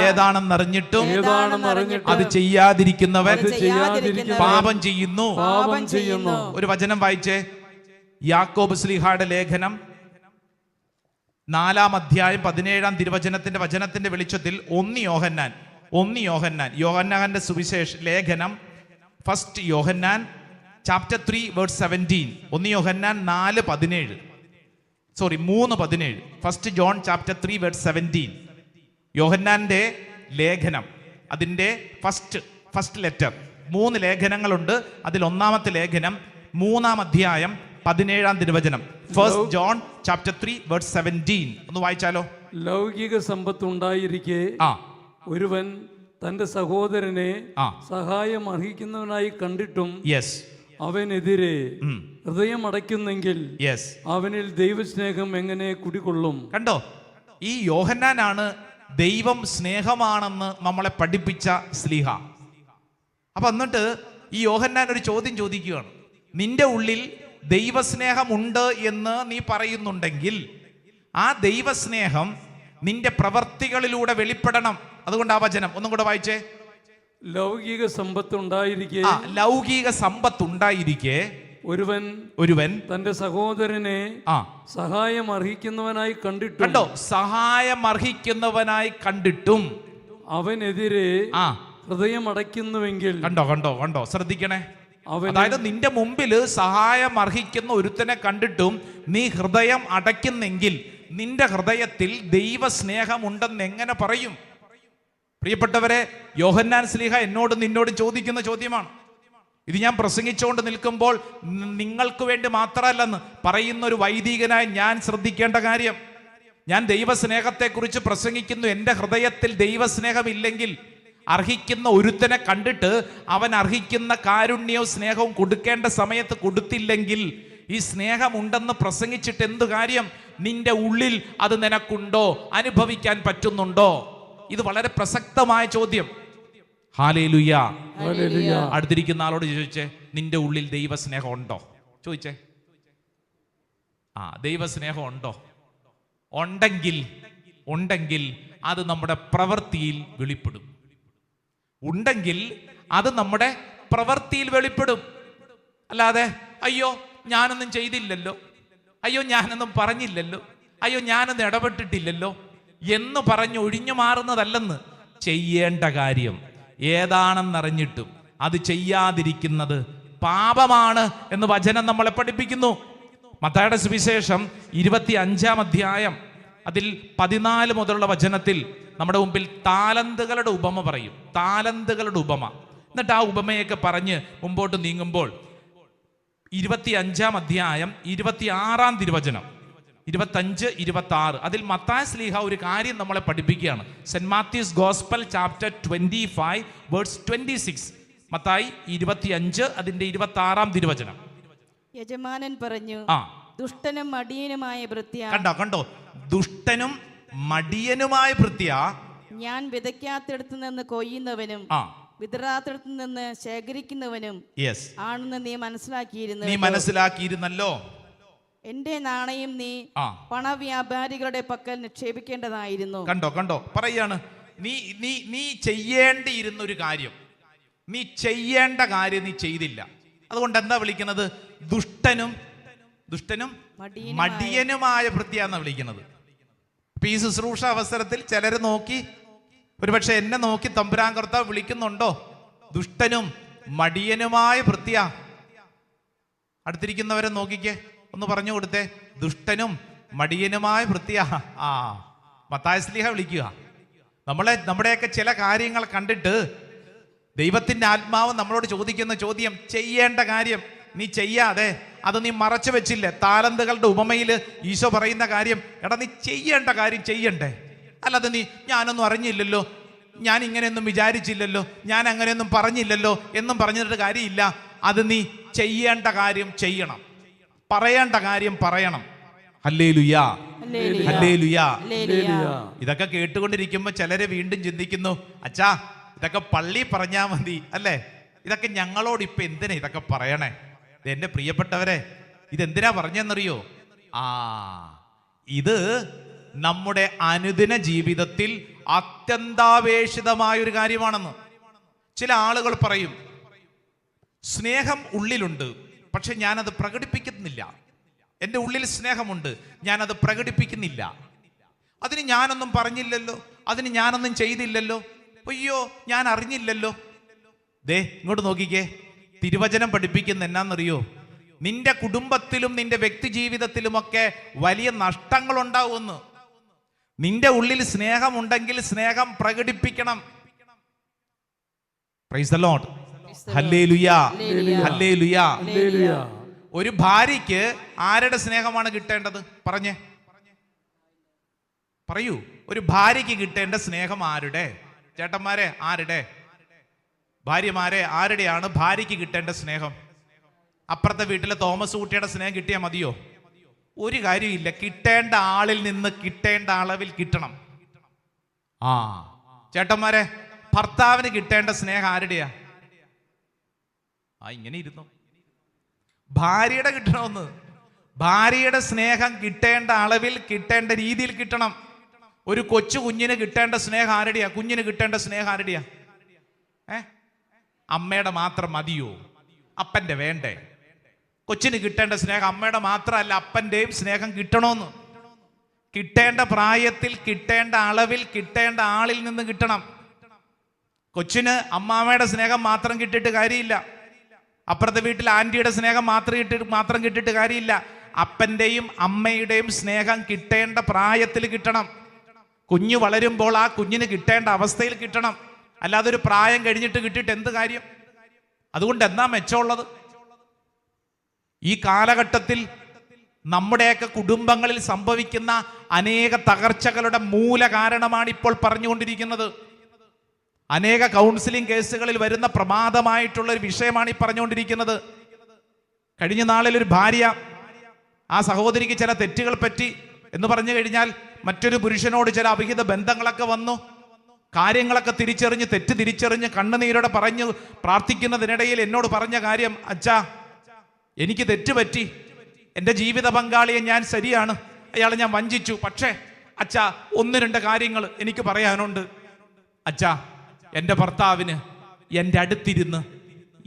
S4: ഏതാണെന്നറിഞ്ഞിട്ടും അത് ചെയ്യാതിരിക്കുന്നവൻ പാപം ചെയ്യുന്നു. ഒരു വചനം വായിച്ചേ. യാക്കോബ് ശ്ലീഹായുടെ ലേഖനം 4-ാം അധ്യായം 17-ാം തിരുവചനത്തിന്റെ വചനത്തിന്റെ വെളിച്ചത്തിൽ 1 യോഹന്നാന്റെ സുവിശേഷ ലേഖനം, 1 യോഹന്നാൻ ചാപ്റ്റർ 3 വേഴ്സ് 17. 1 യോഹന്നാൻ 3:17. 1 ജോൺ ചാപ്റ്റർ 3 വേഴ്സ് 17. യോഹന്നാന്റെ ലേഖനം, അതിന്റെ ഫസ്റ്റ് ലെറ്റർ. 3 ലേഖനങ്ങളുണ്ട്. അതിൽ 1-ാമത്തെ ലേഖനം 3-ാം അധ്യായം 17-ാം തിരുവചനം. 1 ജോൺ ചാപ്റ്റർ 3 വേഴ്സ് 17. ഒന്ന് വായിച്ചാലോ.
S5: ലൗകിക സമ്പത്ത് ഉണ്ടായിരിക്കെ ഒരുവൻ തന്റെ സഹോദരനെ സഹായം അർഹിക്കുന്നവനായി കണ്ടിട്ടും അവനെതിരെ ഹൃദയം അടയ്ക്കുന്നെങ്കിൽ അവനിൽ ദൈവസ്നേഹം എങ്ങനെ കുടികൊള്ളും?
S3: കണ്ടോ, ഈ യോഹന്നാനാണ് ദൈവം സ്നേഹമാണെന്ന് നമ്മളെ പഠിപ്പിച്ച സ്ലീഹ. അപ്പൊ എന്നിട്ട് ഈ യോഹന്നാൻ ഒരു ചോദ്യം ചോദിക്കുകയാണ്. നിന്റെ ഉള്ളിൽ ദൈവസ്നേഹമുണ്ട് എന്ന് നീ പറയുന്നുണ്ടെങ്കിൽ ആ ദൈവസ്നേഹം നിന്റെ പ്രവർത്തികളിലൂടെ വെളിപ്പെടണം. അതുകൊണ്ട് ആ വചനം ഒന്നും കൂടെ വായിച്ചേ.
S5: ലൗകിക സമ്പത്ത് ഉണ്ടായിരിക്കെ
S3: ഒരുവൻ
S5: തന്റെ സഹോദരനെ സഹായം അർഹിക്കുന്നവനായി കണ്ടിട്ടും.
S3: കണ്ടോ, സഹായം അർഹിക്കുന്നവനായി കണ്ടിട്ടും
S5: അവനെതിരെ ഹൃദയം അടയ്ക്കുന്നുവെങ്കിൽ.
S3: കണ്ടോ ശ്രദ്ധിക്കണേ. അതായത് നിന്റെ മുമ്പിൽ സഹായം അർഹിക്കുന്ന ഒരുത്തനെ കണ്ടിട്ടും നീ ഹൃദയം അടയ്ക്കുന്നെങ്കിൽ നിന്റെ ഹൃദയത്തിൽ ദൈവസ്നേഹം ഉണ്ടെന്ന് എങ്ങനെ പറയും? പ്രിയപ്പെട്ടവരെ, യോഹന്നാൻ ശ്ലീഹ എന്നോടും നിന്നോടും ചോദിക്കുന്ന ചോദ്യമാണ്. ഇത് ഞാൻ പ്രസംഗിച്ചുകൊണ്ട് നിൽക്കുമ്പോൾ നിങ്ങൾക്ക് വേണ്ടി മാത്രമല്ലെന്ന് പറയുന്ന ഒരു വൈദികനായി ഞാൻ ശ്രദ്ധിക്കേണ്ട കാര്യം. ഞാൻ ദൈവസ്നേഹത്തെക്കുറിച്ച് പ്രസംഗിക്കുന്നു. എൻ്റെ ഹൃദയത്തിൽ ദൈവസ്നേഹമില്ലെങ്കിൽ, അർഹിക്കുന്ന ഒരുത്തനെ കണ്ടിട്ട് അവൻ അർഹിക്കുന്ന കാരുണ്യവും സ്നേഹവും കൊടുക്കേണ്ട സമയത്ത് കൊടുത്തില്ലെങ്കിൽ ഈ സ്നേഹമുണ്ടെന്ന് പ്രസംഗിച്ചിട്ട് എന്തു കാര്യം? നിന്റെ ഉള്ളിൽ അത് നിനക്കുണ്ടോ? അനുഭവിക്കാൻ പറ്റുന്നുണ്ടോ? ഇത് വളരെ പ്രസക്തമായ ചോദ്യം. ഹല്ലേലൂയ. അടുത്തിരിക്കുന്ന ആളോട് ചോദിച്ചേ, നിന്റെ ഉള്ളിൽ ദൈവസ്നേഹം ഉണ്ടോ? ചോദിച്ചേ. ദൈവസ്നേഹം ഉണ്ടോ? ഉണ്ടെങ്കിൽ അത് നമ്മുടെ പ്രവൃത്തിയിൽ വെളിപ്പെടും. അല്ലാതെ അയ്യോ ഞാനൊന്നും ചെയ്തില്ലല്ലോ, അയ്യോ ഞാനൊന്നും പറഞ്ഞില്ലല്ലോ, അയ്യോ ഞാനൊന്നും ഇടപെട്ടിട്ടില്ലല്ലോ എന്ന് പറഞ്ഞ് ഒഴിഞ്ഞു മാറുന്നതല്ലെന്ന്. ചെയ്യേണ്ട കാര്യം ഏതാണെന്നറിഞ്ഞിട്ടും അത് ചെയ്യാതിരിക്കുന്നത് പാപമാണ് എന്ന് വചനം നമ്മളെ പഠിപ്പിക്കുന്നു. മത്തായിയുടെ സുവിശേഷം 25-ാം അധ്യായം അതിൽ 14 മുതലുള്ള വചനത്തിൽ നമ്മുടെ മുമ്പിൽ താലന്തുകളുടെ ഉപമ പറയും. താലന്തുകളുടെ ഉപമ. എന്നിട്ട് ആ ഉപമയൊക്കെ പറഞ്ഞ് മുമ്പോട്ട് നീങ്ങുമ്പോൾ 25-ാം അധ്യായം 26-ാം തിരുവചനം, 25, 26. അതിൽ മത്തായി ശ്ലീഹ ഒരു കാര്യം നമ്മളെ പഠിപ്പിക്കുകയാണ്. Saint Matthew's gospel chapter 25 verse 26. Mathai 25 അതിന്റെ 26 തിരുവചനം.
S6: യജമാനൻ പറഞ്ഞു, ദുഷ്ടനും മടിയനുമായ ഭൃത്യ.
S3: കണ്ടോ ദുഷ്ടനും മടിയനുമായ ഭൃത്യ, ഞാൻ
S6: വിതയ്ക്കാത്തിടത്തു നിന്ന് കൊയ്യുന്നവനും വിതറാത്തിടത്തു നിന്ന് ശേഖരിക്കുന്നവനും ആണെന്ന് നീ
S3: മനസ്സിലാക്കിയിരുന്നല്ലോ.
S6: എന്റെ നാണയം നീ പണവ്യാപാരികളുടെ പക്കൽ നിക്ഷേപിക്കേണ്ടതായിരുന്നു.
S3: കണ്ടോ പറയാണ്, നീ ചെയ്യേണ്ടിയിരുന്ന ഒരു കാര്യം, നീ ചെയ്യേണ്ട കാര്യം നീ ചെയ്തില്ല. അതുകൊണ്ട് എന്താ വിളിക്കുന്നത്? ദുഷ്ടനും മടിയനുമായ ഭൃത്യ എന്നാ വിളിക്കുന്നത്. ഈ ശുശ്രൂഷ അവസരത്തിൽ ചിലര് നോക്കി, ഒരുപക്ഷെ എന്നെ നോക്കി തമ്പുരാൻ കർത്താവ് വിളിക്കുന്നുണ്ടോ? ദുഷ്ടനും മടിയനുമായ ഭൃത്യ. അടുത്തിരിക്കുന്നവരെ നോക്കിക്കേ, ഒന്ന് പറഞ്ഞു കൊടുത്തേ, ദുഷ്ടനും മടിയനുമായ ഭൃത്യ. മത്തായി ശ്ലീഹ വിളിക്കുക. നമ്മുടെയൊക്കെ ചില കാര്യങ്ങൾ കണ്ടിട്ട് ദൈവത്തിന്റെ ആത്മാവ് നമ്മളോട് ചോദിക്കുന്ന ചോദ്യം, ചെയ്യേണ്ട കാര്യം നീ ചെയ്യാതെ അത് നീ മറച്ചു വെച്ചില്ലേ. താലന്തുകളുടെ ഉപമയിൽ ഈശോ പറയുന്ന കാര്യം, എടാ നീ ചെയ്യേണ്ട കാര്യം ചെയ്യണ്ടേ, അല്ലാതെ ഞാനൊന്നും അറിഞ്ഞില്ലല്ലോ, ഞാൻ ഇങ്ങനെയൊന്നും വിചാരിച്ചില്ലല്ലോ, ഞാൻ അങ്ങനെയൊന്നും പറഞ്ഞില്ലല്ലോ എന്നും പറഞ്ഞിട്ട് കാര്യമില്ല. അത് നീ ചെയ്യേണ്ട കാര്യം ചെയ്യണം, പറയേണ്ട കാര്യം പറയണം. ഹല്ലേലൂയാ, ഹല്ലേലൂയാ. ഇതൊക്കെ കേട്ടുകൊണ്ടിരിക്കുമ്പോൾ ചിലര് വീണ്ടും ചിന്തിക്കുന്നു, അച്ഛാ ഇതൊക്കെ പള്ളി പറഞ്ഞാൽ മതി അല്ലേ, ഇതൊക്കെ ഞങ്ങളോട് ഇപ്പൊ എന്തിനാ ഇതൊക്കെ പറയണേ? എന്റെ പ്രിയപ്പെട്ടവരെ, ഇതെന്തിനാ പറഞ്ഞെന്നറിയോ? ഇത് നമ്മുടെ അനുദിന ജീവിതത്തിൽ അത്യന്താപേക്ഷിതമായ ഒരു കാര്യമാണെന്ന്. ചില ആളുകൾ പറയും, സ്നേഹം ഉള്ളിലുണ്ട്, പക്ഷെ ഞാനത് പ്രകടിപ്പിക്കുന്നില്ല. എൻ്റെ ഉള്ളിൽ സ്നേഹമുണ്ട്, ഞാനത് പ്രകടിപ്പിക്കുന്നില്ല. അതിന് ഞാനൊന്നും പറഞ്ഞില്ലല്ലോ, അതിന് ഞാനൊന്നും ചെയ്തില്ലല്ലോ, അയ്യോ ഞാൻ അറിഞ്ഞില്ലല്ലോ. ദേ ഇങ്ങോട്ട് നോക്കിക്കേ, തിരുവചനം പഠിപ്പിക്കുന്ന എന്നാന്നറിയോ? നിന്റെ കുടുംബത്തിലും നിന്റെ വ്യക്തി ജീവിതത്തിലുമൊക്കെ വലിയ നഷ്ടങ്ങൾ ഉണ്ടാവുമെന്ന്. നിന്റെ ഉള്ളിൽ സ്നേഹമുണ്ടെങ്കിൽ സ്നേഹം പ്രകടിപ്പിക്കണം. പ്രൈസ് ദി ലോർഡ്, ഹല്ലേലൂയാ, ഹല്ലേലൂയാ. ഒരു ഭാര്യയ്ക്ക് ആരുടെ സ്നേഹമാണ് കിട്ടേണ്ടത്? പറയൂ. ഒരു ഭാര്യയ്ക്ക് കിട്ടേണ്ട സ്നേഹം ആരുടെ? ചേട്ടന്മാരെ, ആരുടെ? ഭാര്യമാരെ, ആരുടെയാണ് ഭാര്യയ്ക്ക് കിട്ടേണ്ട സ്നേഹം? അപ്പുറത്തെ വീട്ടിലെ തോമസ് കുട്ടിയുടെ സ്നേഹം കിട്ടിയാൽ മതിയോ? ഒരു കാര്യമില്ല. കിട്ടേണ്ട ആളിൽ നിന്ന് കിട്ടേണ്ട അളവിൽ കിട്ടണം. ചേട്ടന്മാരെ, ഭർത്താവിന് കിട്ടേണ്ട സ്നേഹം ആരുടെയാ? ഇങ്ങനെ ഇരുന്നു. ഭാര്യയുടെ കിട്ടണമെന്ന്. ഭാര്യയുടെ സ്നേഹം കിട്ടേണ്ട അളവിൽ കിട്ടേണ്ട രീതിയിൽ കിട്ടണം. ഒരു കൊച്ചു കുഞ്ഞിന് കിട്ടേണ്ട സ്നേഹം ആരുടെയാ? കുഞ്ഞിന് കിട്ടേണ്ട സ്നേഹം ആരുടെയാ? അമ്മയുടെ മാത്രം മതിയോ? അപ്പന്റെ വേണ്ടേ? കൊച്ചിന് കിട്ടേണ്ട സ്നേഹം അമ്മയുടെ മാത്രമല്ല, അപ്പന്റെയും സ്നേഹം കിട്ടണമെന്ന്. കിട്ടേണ്ട പ്രായത്തിൽ കിട്ടേണ്ട അളവിൽ കിട്ടേണ്ട ആളിൽ നിന്ന് കിട്ടണം. കൊച്ചിന് അമ്മാമ്മയുടെ സ്നേഹം മാത്രം കിട്ടിയിട്ട് കാര്യമില്ല. അപ്പുറത്തെ വീട്ടിൽ ആന്റിയുടെ സ്നേഹം മാത്രം കിട്ടിയിട്ട് കാര്യമില്ല. അപ്പന്റെയും അമ്മയുടെയും സ്നേഹം കിട്ടേണ്ട പ്രായത്തിൽ കിട്ടണം. കുഞ്ഞ് വളരുമ്പോൾ ആ കുഞ്ഞിന് കിട്ടേണ്ട അവസ്ഥയിൽ കിട്ടണം. അല്ലാതെ ഒരു പ്രായം കഴിഞ്ഞിട്ട് കിട്ടിയിട്ട് എന്ത് കാര്യം? അതുകൊണ്ട് എന്നാ മെച്ചമുള്ളത്? ഈ കാലഘട്ടത്തിൽ നമ്മുടെയൊക്കെ കുടുംബങ്ങളിൽ സംഭവിക്കുന്ന അനേക തകർച്ചകളുടെ മൂല കാരണമാണ് ഇപ്പോൾ പറഞ്ഞുകൊണ്ടിരിക്കുന്നത്. അനേക കൗൺസിലിംഗ് കേസുകളിൽ വരുന്ന പ്രമാദമായിട്ടുള്ള ഒരു വിഷയമാണ് ഈ പറഞ്ഞുകൊണ്ടിരിക്കുന്നത്. കഴിഞ്ഞ നാളിൽ ഒരു ഭാര്യ ആ സഹോദരിക്ക് ചില തെറ്റുകൾ പറ്റി എന്ന് പറഞ്ഞു കഴിഞ്ഞാൽ മറ്റൊരു പുരുഷനോട് ചില അവിഹിത ബന്ധങ്ങളൊക്കെ വന്നു. കാര്യങ്ങളൊക്കെ തിരിച്ചറിഞ്ഞ്, തെറ്റ് തിരിച്ചറിഞ്ഞ് കണ്ണുനീരോടെ പറഞ്ഞു പ്രാർത്ഥിക്കുന്നതിനിടയിൽ എന്നോട് പറഞ്ഞ കാര്യം, അച്ഛാ എനിക്ക് തെറ്റുപറ്റി, എൻ്റെ ജീവിത പങ്കാളിയെ ഞാൻ ശരിയാണ്, അയാളെ ഞാൻ വഞ്ചിച്ചു, പക്ഷേ അച്ഛാ 1-2 കാര്യങ്ങൾ എനിക്ക് പറയാനുണ്ട്. അച്ഛാ, എൻ്റെ ഭർത്താവിന് എൻ്റെ അടുത്തിരുന്ന്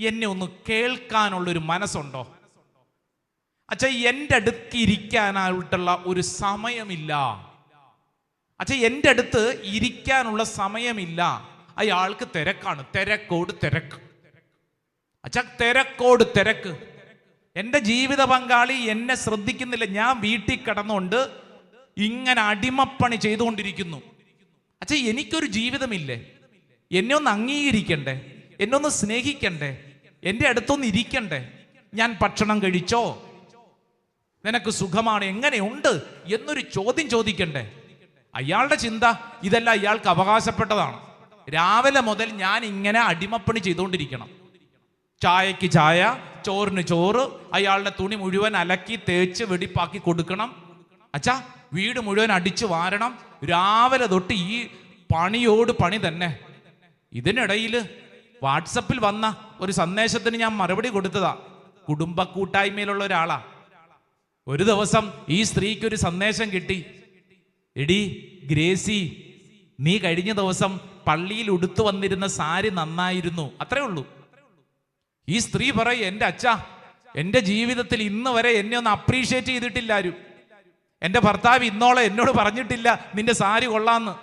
S3: എന്നെ ഒന്ന് കേൾക്കാനുള്ളൊരു മനസ്സുണ്ടോ? അച്ഛാ, എൻ്റെ അടുത്ത് ഇരിക്കാനായിട്ടുള്ള ഒരു സമയമില്ല. അച്ഛാ, എൻ്റെ അടുത്ത് ഇരിക്കാനുള്ള സമയമില്ല. അയാൾക്ക് തിരക്കാണ്, തിരക്ക്. അച്ഛാ, തിരക്ക്. എൻ്റെ ജീവിത പങ്കാളി എന്നെ ശ്രദ്ധിക്കുന്നില്ല. ഞാൻ വീട്ടിൽ കിടന്നുകൊണ്ട് ഇങ്ങനെ അടിമപ്പണി ചെയ്തുകൊണ്ടിരിക്കുന്നു. അച്ഛാ, എനിക്കൊരു ജീവിതമില്ലേ? എന്നെ ഒന്ന് അംഗീകരിക്കണ്ടേ? എന്നെ ഒന്ന് സ്നേഹിക്കണ്ടേ? എൻ്റെ അടുത്തൊന്ന് ഇരിക്കണ്ടേ? ഞാൻ ഭക്ഷണം കഴിച്ചോ? നിനക്ക് സുഖമാണ്, എങ്ങനെയുണ്ട് എന്നൊരു ചോദ്യം ചോദിക്കണ്ടേ? അയാളുടെ ചിന്ത ഇതെല്ലാം അയാൾക്ക് അവകാശപ്പെട്ടതാണ്. രാവിലെ മുതൽ ഞാൻ ഇങ്ങനെ അടിമപ്പണി ചെയ്തുകൊണ്ടിരിക്കണം. ചായക്ക് ചായ, ചോറിന് ചോറ്, അയാളുടെ തുണി മുഴുവൻ അലക്കി തേച്ച് വെടിപ്പാക്കി കൊടുക്കണം. അച്ഛാ, വീട് മുഴുവൻ അടിച്ചു വാരണം. രാവിലെ തൊട്ട് ഈ പണിയോട് പണി തന്നെ. ഇതിനിടയിൽ വാട്സപ്പിൽ വന്ന ഒരു സന്ദേശത്തിന് ഞാൻ മറുപടി കൊടുത്തതാ. കുടുംബ കൂട്ടായ്മയിലുള്ള ഒരാളാ. ഒരു ദിവസം ഈ സ്ത്രീക്ക് ഒരു സന്ദേശം കിട്ടി. എടി ഗ്രേസി, നീ കഴിഞ്ഞ ദിവസം പള്ളിയിൽ ഉടുത്തു വന്നിരുന്ന സാരി നന്നായിരുന്നു. അത്രേ ഉള്ളൂ. ഈ സ്ത്രീ പറയും, എൻ്റെ അച്ഛാ, എൻ്റെ ജീവിതത്തിൽ ഇന്ന് വരെ എന്നെ ഒന്ന് അപ്രീഷിയേറ്റ് ചെയ്തിട്ടില്ല ആരും. എൻ്റെ ഭർത്താവ് ഇന്നോളം എന്നോട് പറഞ്ഞിട്ടില്ല നിന്റെ സാരി കൊള്ളാന്ന്.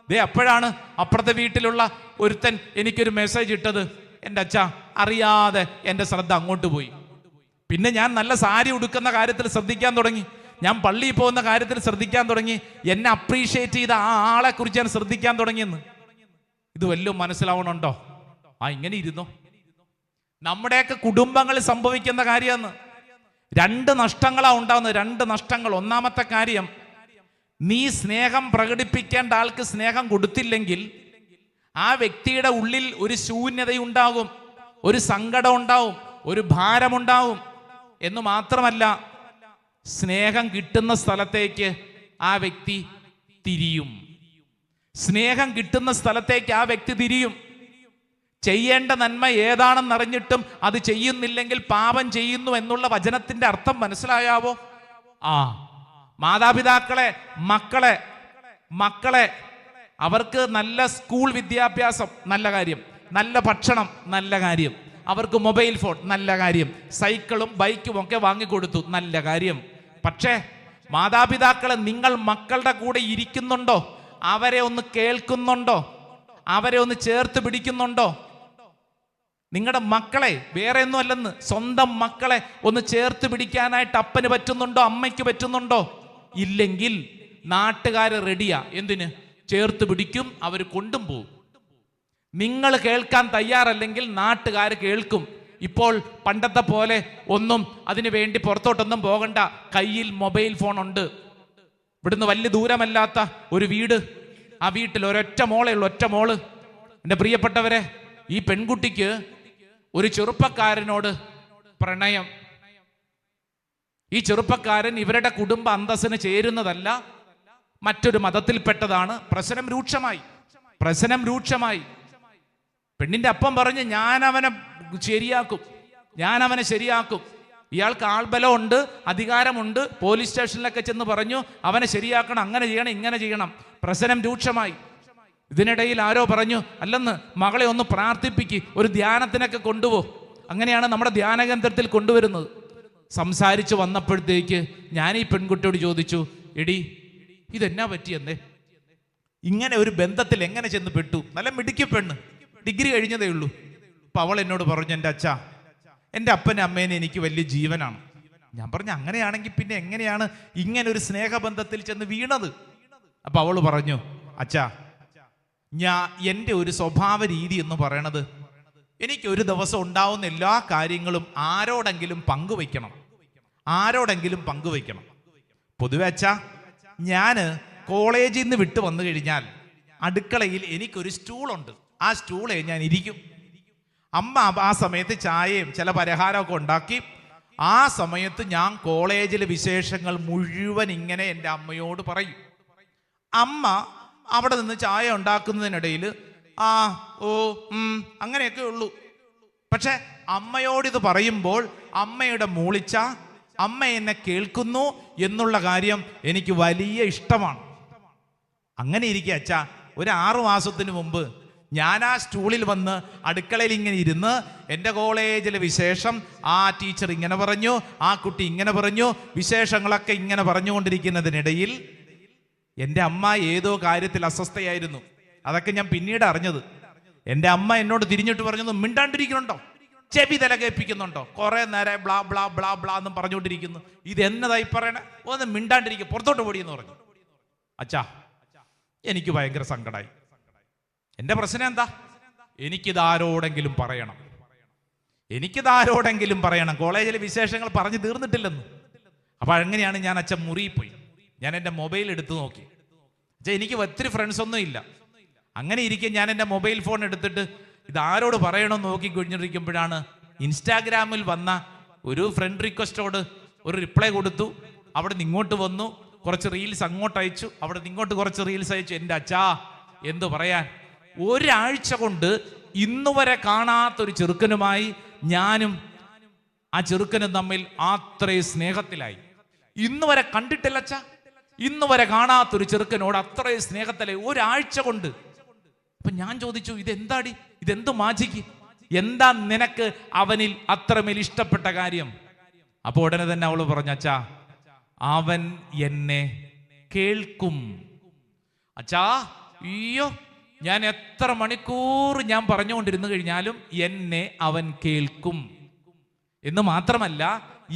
S3: ദേ അപ്പോഴാണ് അപ്പുറത്തെ വീട്ടിലുള്ള ഒരുത്തൻ എനിക്കൊരു മെസ്സേജ് ഇട്ടത്. എൻ്റെ അച്ഛാ, അറിയാതെ എൻ്റെ ശ്രദ്ധ അങ്ങോട്ട് പോയി. പിന്നെ ഞാൻ നല്ല സാരി ഉടുക്കുന്ന കാര്യത്തിൽ ശ്രദ്ധിക്കാൻ തുടങ്ങി. ഞാൻ പള്ളിയിൽ പോകുന്ന കാര്യത്തിൽ ശ്രദ്ധിക്കാൻ തുടങ്ങി. എന്നെ അപ്രീഷിയേറ്റ് ചെയ്ത ആ ആളെ കുറിച്ച് ഞാൻ ശ്രദ്ധിക്കാൻ തുടങ്ങിയെന്ന്. ഇത് വല്ലതും മനസ്സിലാവണുണ്ടോ? ഇങ്ങനെ ഇരുന്നോ. നമ്മുടെയൊക്കെ കുടുംബങ്ങളിൽ സംഭവിക്കുന്ന കാര്യമാണ്. 2 നഷ്ടങ്ങളാണ് ഉണ്ടാവുന്നത്. 2 നഷ്ടങ്ങൾ. ഒന്നാമത്തെ കാര്യം, നീ സ്നേഹം പ്രകടിപ്പിക്കേണ്ട ആൾക്ക് സ്നേഹം കൊടുത്തില്ലെങ്കിൽ ആ വ്യക്തിയുടെ ഉള്ളിൽ ഒരു ശൂന്യതയുണ്ടാകും, ഒരു സങ്കടം ഉണ്ടാവും, ഒരു ഭാരമുണ്ടാവും. എന്ന് മാത്രമല്ല, സ്നേഹം കിട്ടുന്ന സ്ഥലത്തേക്ക് ആ വ്യക്തി തിരിയും. സ്നേഹം കിട്ടുന്ന സ്ഥലത്തേക്ക് ആ വ്യക്തി തിരിയും. ചെയ്യേണ്ട നന്മ ഏതാണെന്നറിഞ്ഞിട്ടും അത് ചെയ്യുന്നില്ലെങ്കിൽ പാപം ചെയ്യുന്നു എന്നുള്ള വചനത്തിന്റെ അർത്ഥം മനസ്സിലായാവോ? മാതാപിതാക്കളെ, മക്കളെ അവർക്ക് നല്ല സ്കൂൾ വിദ്യാഭ്യാസം, നല്ല കാര്യം. നല്ല ഭക്ഷണം, നല്ല കാര്യം. അവർക്ക് മൊബൈൽ ഫോൺ, നല്ല കാര്യം. സൈക്കിളും ബൈക്കും ഒക്കെ വാങ്ങിക്കൊടുത്തു, നല്ല കാര്യം. പക്ഷേ മാതാപിതാക്കളെ, നിങ്ങൾ മക്കളുടെ കൂടെ ഇരിക്കുന്നുണ്ടോ? അവരെ ഒന്ന് കേൾക്കുന്നുണ്ടോ? അവരെ ഒന്ന് ചേർത്ത് പിടിക്കുന്നുണ്ടോ? നിങ്ങളുടെ മക്കളെ, വേറെ ഒന്നും അല്ലെന്ന്, സ്വന്തം മക്കളെ ഒന്ന് ചേർത്ത് പിടിക്കാനായിട്ട് അപ്പന് പറ്റുന്നുണ്ടോ? അമ്മയ്ക്ക് പറ്റുന്നുണ്ടോ? ഇല്ലെങ്കിൽ നാട്ടുകാര് റെഡിയാ. എന്തിന്? ചേർത്ത് പിടിക്കും, അവർ കൊണ്ടും പോവും. നിങ്ങൾ കേൾക്കാൻ തയ്യാറല്ലെങ്കിൽ നാട്ടുകാർ കേൾക്കും. ഇപ്പോൾ പണ്ടത്തെ പോലെ ഒന്നും അതിനു വേണ്ടി പുറത്തോട്ടൊന്നും പോകണ്ട. കയ്യിൽ മൊബൈൽ ഫോൺ ഉണ്ട്. ഇവിടുന്ന് വലിയ ദൂരമല്ലാത്ത ഒരു വീട്, ആ വീട്ടിൽ ഒരൊറ്റ മോളേ ഉള്ളൂ, ഒറ്റ മോള്. എൻ്റെ പ്രിയപ്പെട്ടവരെ, ഈ പെൺകുട്ടിക്ക് ഒരു ചെറുപ്പക്കാരനോട് പ്രണയം. ഈ ചെറുപ്പക്കാരൻ ഇവരുടെ കുടുംബ അന്തസ്സിന് ചേരുന്നതല്ല, മറ്റൊരു മതത്തിൽപ്പെട്ടതാണ്. പ്രശ്നം രൂക്ഷമായി. പെണ്ണിന്റെ അപ്പം പറഞ്ഞ്, ഞാൻ അവനെ ശരിയാക്കും. ഇയാൾക്ക് ആൾബലമുണ്ട്, അധികാരമുണ്ട്. പോലീസ് സ്റ്റേഷനിലൊക്കെ ചെന്ന് പറഞ്ഞു, അവനെ ശരിയാക്കണം, അങ്ങനെ ചെയ്യണം, ഇങ്ങനെ ചെയ്യണം. പ്രശ്നം രൂക്ഷമായി. ഇതിനിടയിൽ ആരോ പറഞ്ഞു, അല്ലെന്ന്, മകളെ ഒന്ന് പ്രാർത്ഥിപ്പിക്ക്, ഒരു ധ്യാനത്തിനൊക്കെ കൊണ്ടുപോ. അങ്ങനെയാണ് നമ്മുടെ ധ്യാന കേന്ദ്രത്തിൽ കൊണ്ടുവരുന്നത്. സംസാരിച്ച് വന്നപ്പോഴത്തേക്ക് ഞാൻ ഈ പെൺകുട്ടിയോട് ചോദിച്ചു, എടി, ഇതെന്നാ പറ്റിയെന്നേ? ഇങ്ങനെ ഒരു ബന്ധത്തിൽ എങ്ങനെ ചെന്ന് പെട്ടു? നല്ല മിടുക്കി പെണ്ണ്, ഡിഗ്രി കഴിഞ്ഞതേ ഉള്ളൂ. അപ്പൊ അവൾ എന്നോട് പറഞ്ഞു, എൻ്റെ അച്ഛാ, എൻ്റെ അപ്പനും അമ്മേനെ എനിക്ക് വലിയ ജീവനാണ്. ഞാൻ പറഞ്ഞു, അങ്ങനെയാണെങ്കിൽ പിന്നെ എങ്ങനെയാണ് ഇങ്ങനെ ഒരു സ്നേഹബന്ധത്തിൽ ചെന്ന് വീണത്? അപ്പൊ അവൾ പറഞ്ഞു, അച്ഛാ, എൻ്റെ ഒരു സ്വഭാവ രീതി എന്ന് പറയണത്, എനിക്ക് ഒരു ദിവസം ഉണ്ടാവുന്ന എല്ലാ കാര്യങ്ങളും ആരോടെങ്കിലും പങ്കുവയ്ക്കണം. പൊതുവെ അച്ഛാ, ഞാൻ കോളേജിൽ നിന്ന് വിട്ട് വന്നു കഴിഞ്ഞാൽ അടുക്കളയിൽ എനിക്കൊരു സ്റ്റൂളുണ്ട്. ആ സ്റ്റൂളെ ഞാൻ ഇരിക്കും. അമ്മ ആ സമയത്ത് ചായയും ചില പലഹാരമൊക്കെ ഉണ്ടാക്കി. ആ സമയത്ത് ഞാൻ കോളേജിലെ വിശേഷങ്ങൾ മുഴുവൻ ഇങ്ങനെ എൻ്റെ അമ്മയോട് പറയും. അമ്മ അവിടെ നിന്ന് ചായ ഉണ്ടാക്കുന്നതിനിടയിൽ അങ്ങനെയൊക്കെ ഉള്ളൂ. പക്ഷെ അമ്മയോടിത് പറയുമ്പോൾ അമ്മയുടെ മൂളിച്ച, അമ്മ എന്നെ കേൾക്കുന്നു എന്നുള്ള കാര്യം എനിക്ക് വലിയ ഇഷ്ടമാണ്. അങ്ങനെ ഇരിക്കുക അച്ഛാ, ഒരു 6 മാസത്തിന് മുമ്പ് ഞാൻ ആ സ്റ്റൂളിൽ വന്ന് അടുക്കളയിൽ ഇങ്ങനെ ഇരുന്ന് എൻ്റെ കോളേജിലെ വിശേഷം, ആ ടീച്ചർ ഇങ്ങനെ പറഞ്ഞു, ആ കുട്ടി ഇങ്ങനെ പറഞ്ഞു, വിശേഷങ്ങളൊക്കെ ഇങ്ങനെ പറഞ്ഞുകൊണ്ടിരിക്കുന്നതിനിടയിൽ എൻ്റെ അമ്മ ഏതോ കാര്യത്തിൽ അസ്വസ്ഥയായിരുന്നു. അതൊക്കെ ഞാൻ പിന്നീട് അറിഞ്ഞത്. എൻ്റെ അമ്മ എന്നോട് തിരിഞ്ഞിട്ട് പറഞ്ഞത്, മിണ്ടാണ്ടിരിക്കുന്നുണ്ടോ? ചെവി തല കേൾപ്പിക്കുന്നുണ്ടോ? കുറെ നേരം ബ്ലാ ബ്ലാ ബ്ലാ ബ്ലാ എന്നും പറഞ്ഞുകൊണ്ടിരിക്കുന്നു. ഇത് എന്നതായി പറയണേ? ഒന്ന് മിണ്ടാണ്ടിരിക്കുക, പുറത്തോട്ട് പൊടിയെന്ന് പറഞ്ഞു. അച്ഛാ, എനിക്ക് ഭയങ്കര സങ്കടമായി. എൻ്റെ പ്രശ്നം എന്താ? എനിക്കിതാരോടെങ്കിലും പറയണം. കോളേജിലെ വിശേഷങ്ങൾ പറഞ്ഞു തീർന്നിട്ടില്ലെന്ന്. അപ്പോൾ അങ്ങനെയാണ് ഞാൻ അച്ഛൻ മുറിയിൽ പോയി. ഞാൻ എൻ്റെ മൊബൈൽ എടുത്ത് നോക്കി. അച്ഛാ എനിക്ക് ഒത്തിരി ഫ്രണ്ട്സൊന്നും ഇല്ല. അങ്ങനെ ഇരിക്കെ ഞാൻ എൻ്റെ മൊബൈൽ ഫോൺ എടുത്തിട്ട് ഇത് ആരോട് പറയണമെന്ന് നോക്കി കഴിഞ്ഞിരിക്കുമ്പോഴാണ് ഇൻസ്റ്റാഗ്രാമിൽ വന്ന ഒരു ഫ്രണ്ട് റിക്വസ്റ്റോട് ഒരു റിപ്ലൈ കൊടുത്തു. അവിടെ നിന്ന് ഇങ്ങോട്ട് വന്നു, കുറച്ച് റീൽസ് അങ്ങോട്ട് അയച്ചു, അവിടെ നിന്ന് ഇങ്ങോട്ട് കുറച്ച് റീൽസ് അയച്ചു. എൻ്റെ അച്ഛാ എന്തു പറയാൻ, ഒരാഴ്ച കൊണ്ട് ഇന്നുവരെ കാണാത്തൊരു ചെറുക്കനുമായി ഞാനും ആ ചെറുക്കനും തമ്മിൽ അത്രയും സ്നേഹത്തിലായി. ഇന്നുവരെ കണ്ടിട്ടില്ല അച്ഛാ, ഇന്നുവരെ കാണാത്തൊരു ചെറുക്കനോട് അത്രയും സ്നേഹത്തിലായി ഒരാഴ്ച കൊണ്ട്. അപ്പൊ ഞാൻ ചോദിച്ചു, ഇതെന്താടി, ഇതെന്ത് മാജിക്ക്, എന്താ നിനക്ക് അവനിൽ അത്രമേൽ ഇഷ്ടപ്പെട്ട കാര്യം? അപ്പൊ ഉടനെ തന്നെ അവള് പറഞ്ഞു, അച്ഛാ അവൻ എന്നെ കേൾക്കും. അച്ഛാ അയ്യോ, ഞാൻ എത്ര മണിക്കൂർ ഞാൻ പറഞ്ഞുകൊണ്ടിരുന്നു കഴിഞ്ഞാലും എന്നെ അവൻ കേൾക്കും എന്ന് മാത്രമല്ല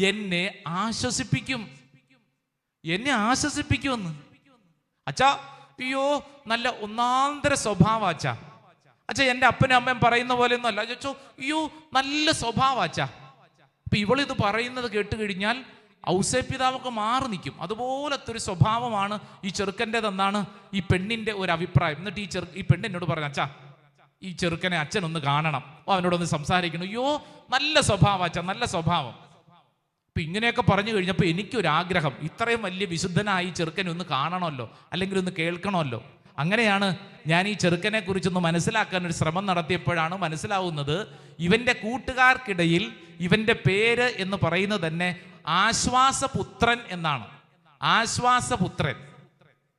S3: എന്നെ ആശ്വസിപ്പിക്കും, എന്നെ ആശ്വസിപ്പിക്കുമെന്ന്. അച്ഛാ അയ്യോ, നല്ല ഒന്നാന്തര സ്വഭാവ അച്ഛാ. അച്ഛാ എൻ്റെ അപ്പനും അമ്മയും പറയുന്ന പോലെ ഒന്നും അല്ല. അച്ഛോ അയ്യോ നല്ല സ്വഭാവ അച്ഛാ. അപ്പൊ ഇവളിത് പറയുന്നത് കേട്ട് കഴിഞ്ഞാൽ ഔസേപ്പിതാവൊക്കെ മാറി നിൽക്കും. അതുപോലത്തെ ഒരു സ്വഭാവമാണ് ഈ ചെറുക്കൻ്റെതെന്നാണ് ഈ പെണ്ണിന്റെ ഒരു അഭിപ്രായം. എന്നിട്ട് ഈ പെണ്ണിനോട് പറഞ്ഞു, അച്ഛാ ഈ ചെറുക്കനെ അച്ഛനൊന്ന് കാണണം, അവനോടൊന്ന് സംസാരിക്കണം. അയ്യോ നല്ല സ്വഭാവം അച്ഛാ, നല്ല സ്വഭാവം. അപ്പൊ ഇങ്ങനെയൊക്കെ പറഞ്ഞു കഴിഞ്ഞപ്പോൾ എനിക്കൊരാഗ്രഹം, ഇത്രയും വലിയ വിശുദ്ധനായി ചെറുക്കനെ ഒന്ന് കാണണമല്ലോ, അല്ലെങ്കിൽ ഒന്ന് കേൾക്കണമല്ലോ. അങ്ങനെയാണ് ഞാൻ ഈ ചെറുക്കനെ കുറിച്ചൊന്ന് മനസ്സിലാക്കാൻ ഒരു ശ്രമം നടത്തിയപ്പോഴാണ് മനസ്സിലാവുന്നത്, ഇവന്റെ കൂട്ടുകാർക്കിടയിൽ ഇവന്റെ പേര് എന്ന് പറയുന്നത് തന്നെ ആശ്വാസപുത്രൻ എന്നാണ്. ആശ്വാസപുത്രൻ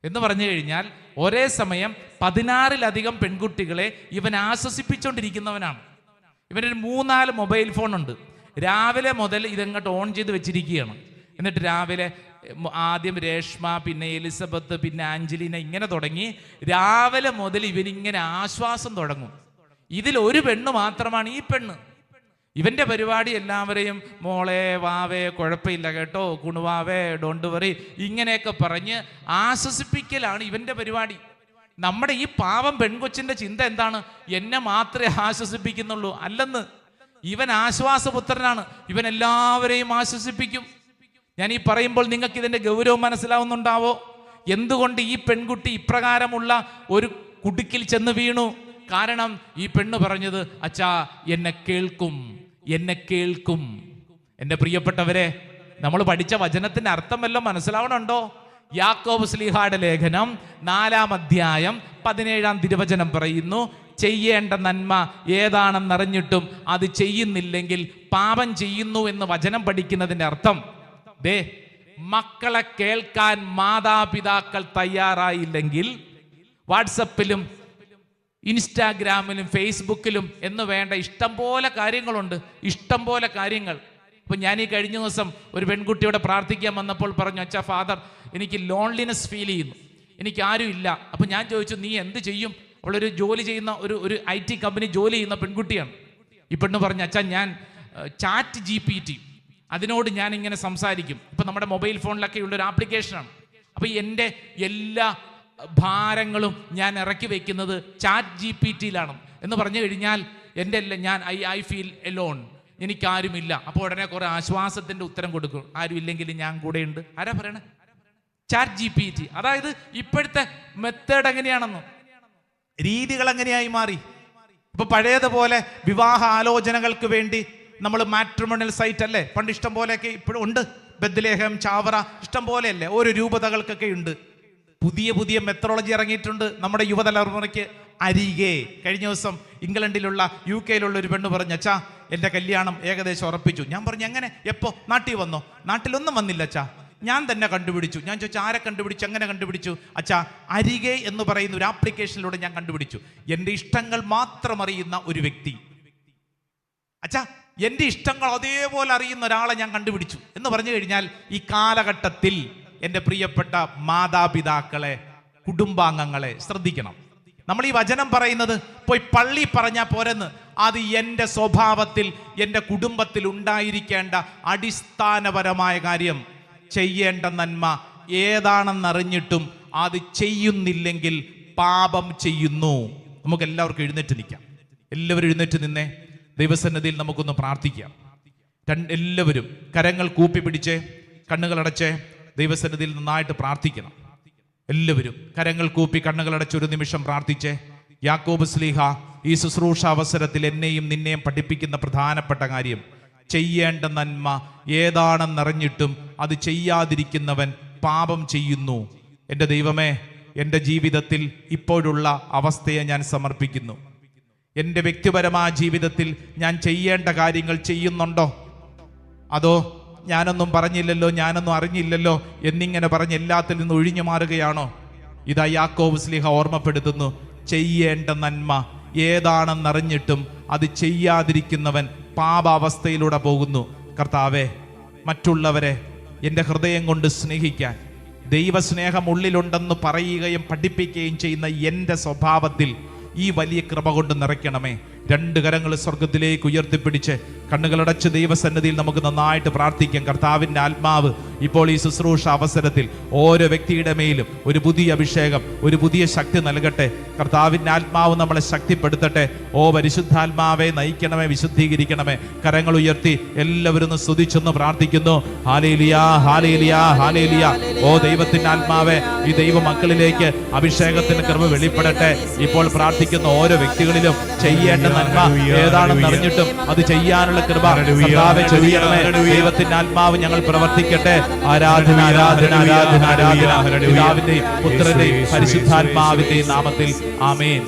S3: എന്ന് പറഞ്ഞു കഴിഞ്ഞാൽ ഒരേ സമയം 16-ലധികം പെൺകുട്ടികളെ ഇവൻ ആശ്വസിപ്പിച്ചുകൊണ്ടിരിക്കുന്നവനാണ്. ഇവനൊരു 3-4 മൊബൈൽ ഫോൺ ഉണ്ട്. രാവിലെ മുതൽ ഇതങ്ങോട്ട് ഓൺ ചെയ്ത് വെച്ചിരിക്കുകയാണ്. എന്നിട്ട് രാവിലെ ആദ്യം രേഷ്മ, പിന്നെ എലിസബത്ത്, പിന്നെ ആഞ്ചലീന, ഇങ്ങനെ തുടങ്ങി രാവിലെ മുതൽ ഇവനിങ്ങനെ ആശ്വാസം തുടങ്ങും. ഇതിൽ ഒരു പെണ്ണ് മാത്രമാണ് ഈ പെണ്ണ്. ഇവന്റെ പരിപാടി എല്ലാവരെയും മോളെ, വാവേ, കുഴപ്പമില്ല കേട്ടോ, കുണുവാവേ, ഡോണ്ട് വറി, ഇങ്ങനെയൊക്കെ പറഞ്ഞ് ആശ്വസിപ്പിക്കലാണ് ഇവന്റെ പരിപാടി. നമ്മുടെ ഈ പാവം പെൺകൊച്ചിന്റെ ചിന്ത എന്താണ്? എന്നെ മാത്രമേ ആശ്വസിപ്പിക്കുന്നുള്ളൂ. അല്ലെന്ന്, ഇവൻ ആശ്വാസപുത്രനാണ്, ഇവൻ എല്ലാവരെയും ആശ്വസിപ്പിക്കും. ഞാൻ ഈ പറയുമ്പോൾ നിങ്ങൾക്ക് ഇതിന്റെ ഗൗരവം മനസ്സിലാവുന്നുണ്ടാവോ? എന്തുകൊണ്ട് ഈ പെൺകുട്ടി ഇപ്രകാരമുള്ള ഒരു കുടുക്കിൽ ചെന്ന് വീണു? കാരണം ഈ പെണ്ണ് പറഞ്ഞത്, അച്ഛാ എന്നെ കേൾക്കും, എന്നെ കേൾക്കും. എൻ്റെ പ്രിയപ്പെട്ടവരെ, നമ്മൾ പഠിച്ച വചനത്തിന്റെ അർത്ഥം വല്ലതും മനസ്സിലാവണുണ്ടോ? യാക്കോബ് ശ്ലീഹായുടെ ലേഖനം 4-ാം അധ്യായം 17-ാം തിരുവചനം പറയുന്നു, ചെയ്യേണ്ട നന്മ ഏതാണെന്നറിഞ്ഞിട്ടും അത് ചെയ്യുന്നില്ലെങ്കിൽ പാപം ചെയ്യുന്നു എന്ന് വചനം പഠിക്കുന്നതിന്റെ അർത്ഥം, ദേ മക്കളെ കേൾക്കാൻ മാതാപിതാക്കൾ തയ്യാറായില്ലെങ്കിൽ വാട്സപ്പിലും ഇൻസ്റ്റാഗ്രാമിലും ഫേസ്ബുക്കിലും എന്ന് വേണ്ട ഇഷ്ടം പോലെ കാര്യങ്ങളുണ്ട്, ഇഷ്ടം പോലെ കാര്യങ്ങൾ. ഇപ്പൊ ഞാൻ ഈ കഴിഞ്ഞ ദിവസം ഒരു പെൺകുട്ടിയോടെ പ്രാർത്ഥിക്കാൻ വന്നപ്പോൾ പറഞ്ഞു, അച്ഛാ ഫാദർ എനിക്ക് ലോൺലിനെസ് ഫീൽ ചെയ്യുന്നു, എനിക്ക് ആരും ഇല്ല. അപ്പൊ ഞാൻ ചോദിച്ചു, നീ എന്ത് ചെയ്യും? അവളൊരു ജോലി ചെയ്യുന്ന ഒരു IT കമ്പനി ജോലി ചെയ്യുന്ന പെൺകുട്ടിയാണ്. ഈ പെണ്ണ് പറഞ്ഞു, അച്ഛാ ഞാൻ ചാറ്റ് GPT അതിനോട് ഞാൻ ഇങ്ങനെ സംസാരിക്കും. ഇപ്പൊ നമ്മുടെ മൊബൈൽ ഫോണിലൊക്കെ ഉള്ളൊരു ആപ്ലിക്കേഷനാണ്. അപ്പൊ എൻ്റെ എല്ലാ ഭാരങ്ങളും ഞാൻ ഇറക്കി വെക്കുന്നത് ചാറ്റ് GPT-യിലാണ് എന്ന് പറഞ്ഞു കഴിഞ്ഞാൽ എൻ്റെ എല്ലാം ഞാൻ ഐ ഫീൽ എലോൺ, എനിക്കാരുമില്ല. അപ്പോൾ ഉടനെ കുറെ ആശ്വാസത്തിന്റെ ഉത്തരം കൊടുക്കും, ആരും ഇല്ലെങ്കിൽ ഞാൻ കൂടെ ഉണ്ട്. ആരാ പറയണേ? Chat GPT. അതായത് ഇപ്പോഴത്തെ മെത്തേഡ് എങ്ങനെയാണെന്നോ, രീതികൾ എങ്ങനെയായി മാറി. ഇപ്പൊ പഴയതുപോലെ വിവാഹ ആലോചനകൾക്ക് വേണ്ടി നമ്മൾ മാട്രിമോണിയൽ സൈറ്റ് അല്ലേ പണ്ട് ഇഷ്ടം പോലെയൊക്കെ ഇപ്പോഴും ഉണ്ട്. ബദ്ലേഹം, ചാവറ, ഇഷ്ടം പോലെയല്ലേ, ഓരോ രൂപതകൾക്കൊക്കെ ഉണ്ട്. പുതിയ പുതിയ മെത്തഡോളജി ഇറങ്ങിയിട്ടുണ്ട് നമ്മുടെ യുവതലമുറയ്ക്ക്. അരികെ കഴിഞ്ഞ ദിവസം ഇംഗ്ലണ്ടിലുള്ള UK-യിലുള്ള ഒരു പെണ്ണ് പറഞ്ഞു, അച്ഛാ എൻ്റെ കല്യാണം ഏകദേശം ഉറപ്പിച്ചു. ഞാൻ പറഞ്ഞു, എങ്ങനെ, എപ്പോ, നാട്ടിൽ വന്നോ? നാട്ടിലൊന്നും വന്നില്ല അച്ഛാ, ഞാൻ തന്നെ കണ്ടുപിടിച്ചു. ഞാൻ ചോദിച്ചു, ആരെ കണ്ടുപിടിച്ചു, എങ്ങനെ കണ്ടുപിടിച്ചു? അച്ഛാ അരികെ എന്ന് പറയുന്ന ഒരു ആപ്ലിക്കേഷനിലൂടെ ഞാൻ കണ്ടുപിടിച്ചു. എൻ്റെ ഇഷ്ടങ്ങൾ മാത്രം അറിയുന്ന ഒരു വ്യക്തി. അച്ഛാ എൻ്റെ ഇഷ്ടങ്ങൾ അതേപോലെ അറിയുന്ന ഒരാളെ ഞാൻ കണ്ടുപിടിച്ചു എന്ന് പറഞ്ഞു കഴിഞ്ഞാൽ ഈ കാലഘട്ടത്തിൽ എൻ്റെ പ്രിയപ്പെട്ട മാതാപിതാക്കളെ, കുടുംബാംഗങ്ങളെ ശ്രദ്ധിക്കണം. നമ്മൾ ഈ വചനം പറയുന്നത് പോയി പള്ളി പറഞ്ഞാൽ പോരെന്ന്. അത് എൻ്റെ സ്വഭാവത്തിൽ, എൻ്റെ കുടുംബത്തിൽ ഉണ്ടായിരിക്കേണ്ട അടിസ്ഥാനപരമായ കാര്യം. ചെയ്യേണ്ട നന്മ ഏതാണെന്നറിഞ്ഞിട്ടും അത് ചെയ്യുന്നില്ലെങ്കിൽ പാപം ചെയ്യുന്നു. നമുക്ക് എല്ലാവർക്കും എഴുന്നേറ്റ് നിൽക്കാം. എല്ലാവരും എഴുന്നേറ്റ് നിന്നേ. ദൈവസന്നിധിയിൽ നമുക്കൊന്ന് പ്രാർത്ഥിക്കാം. എല്ലാവരും കരങ്ങൾ കൂപ്പി പിടിച്ചേ. കണ്ണുകളടച്ച് ദൈവസന്നിധിയിൽ നന്നായിട്ട് പ്രാർത്ഥിക്കണം. എല്ലാവരും കരങ്ങൾ കൂപ്പി കണ്ണുകളടച്ച് ഒരു നിമിഷം പ്രാർത്ഥിച്ച്, യാക്കോബ് ശ്ലീഹ ഈ ശുശ്രൂഷ അവസരത്തിൽ എന്നെയും നിന്നെയും പഠിപ്പിക്കുന്ന പ്രധാനപ്പെട്ട കാര്യം, ചെയ്യേണ്ട നന്മ ഏതാണെന്നറിഞ്ഞിട്ടും അത് ചെയ്യാതിരിക്കുന്നവൻ പാപം ചെയ്യുന്നു. എൻ്റെ ദൈവമേ, എൻ്റെ ജീവിതത്തിൽ ഇപ്പോഴുള്ള അവസ്ഥയെ ഞാൻ സമർപ്പിക്കുന്നു. എൻ്റെ വ്യക്തിപരമായ ജീവിതത്തിൽ ഞാൻ ചെയ്യേണ്ട കാര്യങ്ങൾ ചെയ്യുന്നുണ്ടോ? അതോ ഞാനൊന്നും പറഞ്ഞില്ലല്ലോ, ഞാനൊന്നും അറിഞ്ഞില്ലല്ലോ എന്നിങ്ങനെ പറഞ്ഞ് എല്ലാത്തിൽ നിന്ന് ഒഴിഞ്ഞു മാറുകയാണോ? ഇതാ യാക്കോബ് ശ്ലീഹ ഓർമ്മപ്പെടുത്തുന്നു, ചെയ്യേണ്ട നന്മ ഏതാണെന്നറിഞ്ഞിട്ടും അത് ചെയ്യാതിരിക്കുന്നവൻ പാപാവസ്ഥയിലൂടെ പോകുന്നു. കർത്താവേ, മറ്റുള്ളവരെ എൻ്റെ ഹൃദയം കൊണ്ട് സ്നേഹിക്കാൻ, ദൈവസ്നേഹം ഉള്ളിലുണ്ടെന്ന് പറയുകയും പഠിപ്പിക്കുകയും ചെയ്യുന്ന എൻ്റെ സ്വഭാവത്തിൽ ഈ വലിയ കൃപ കൊണ്ട് നിറയ്ക്കണമേ. രണ്ട് കരങ്ങൾ സ്വർഗത്തിലേക്ക് ഉയർത്തിപ്പിടിച്ച് കണ്ണുകളടച്ച് ദൈവസന്നിധിയിൽ നമുക്ക് നന്നായിട്ട് പ്രാർത്ഥിക്കാം. കർത്താവിൻ്റെ ആത്മാവ് ഇപ്പോൾ ഈ ശുശ്രൂഷ അവസരത്തിൽ ഓരോ വ്യക്തിയുടെ മേലും ഒരു പുതിയ അഭിഷേകം, ഒരു പുതിയ ശക്തി നൽകട്ടെ. കർത്താവിൻ്റെ ആത്മാവ് നമ്മളെ ശക്തിപ്പെടുത്തട്ടെ. ഓ പരിശുദ്ധാത്മാവെ, നയിക്കണമേ, വിശുദ്ധീകരിക്കണമേ. കരങ്ങൾ ഉയർത്തി എല്ലാവരും ഒന്ന് സ്തുതിച്ചൊന്ന് പ്രാർത്ഥിക്കുന്നു. Hallelujah, hallelujah, hallelujah. ഓ ദൈവത്തിൻ്റെ ആത്മാവെ, ഈ ദൈവ മക്കളിലേക്ക് അഭിഷേകത്തിന് കൃപ വെളിപ്പെടട്ടെ. ഇപ്പോൾ പ്രാർത്ഥിക്കുന്ന ഓരോ വ്യക്തികളിലും ചെയ്യേണ്ട നന്മ ഏതാണെന്ന് അറിഞ്ഞിട്ടും അത് ചെയ്യാനുള്ള കൃപ കർത്താവേ ചെയ്യണമേ. ദൈവത്തിന്റെ ആത്മാവ് ഞങ്ങൾ പ്രവർത്തിക്കട്ടെ. ആരാധന, ആരാധന, ആരാധന, ആരാധന. പിതാവിന്റെയും പുത്രന്റെയും പരിശുദ്ധാത്മാവിന്റെയും നാമത്തിൽ ആമേൻ.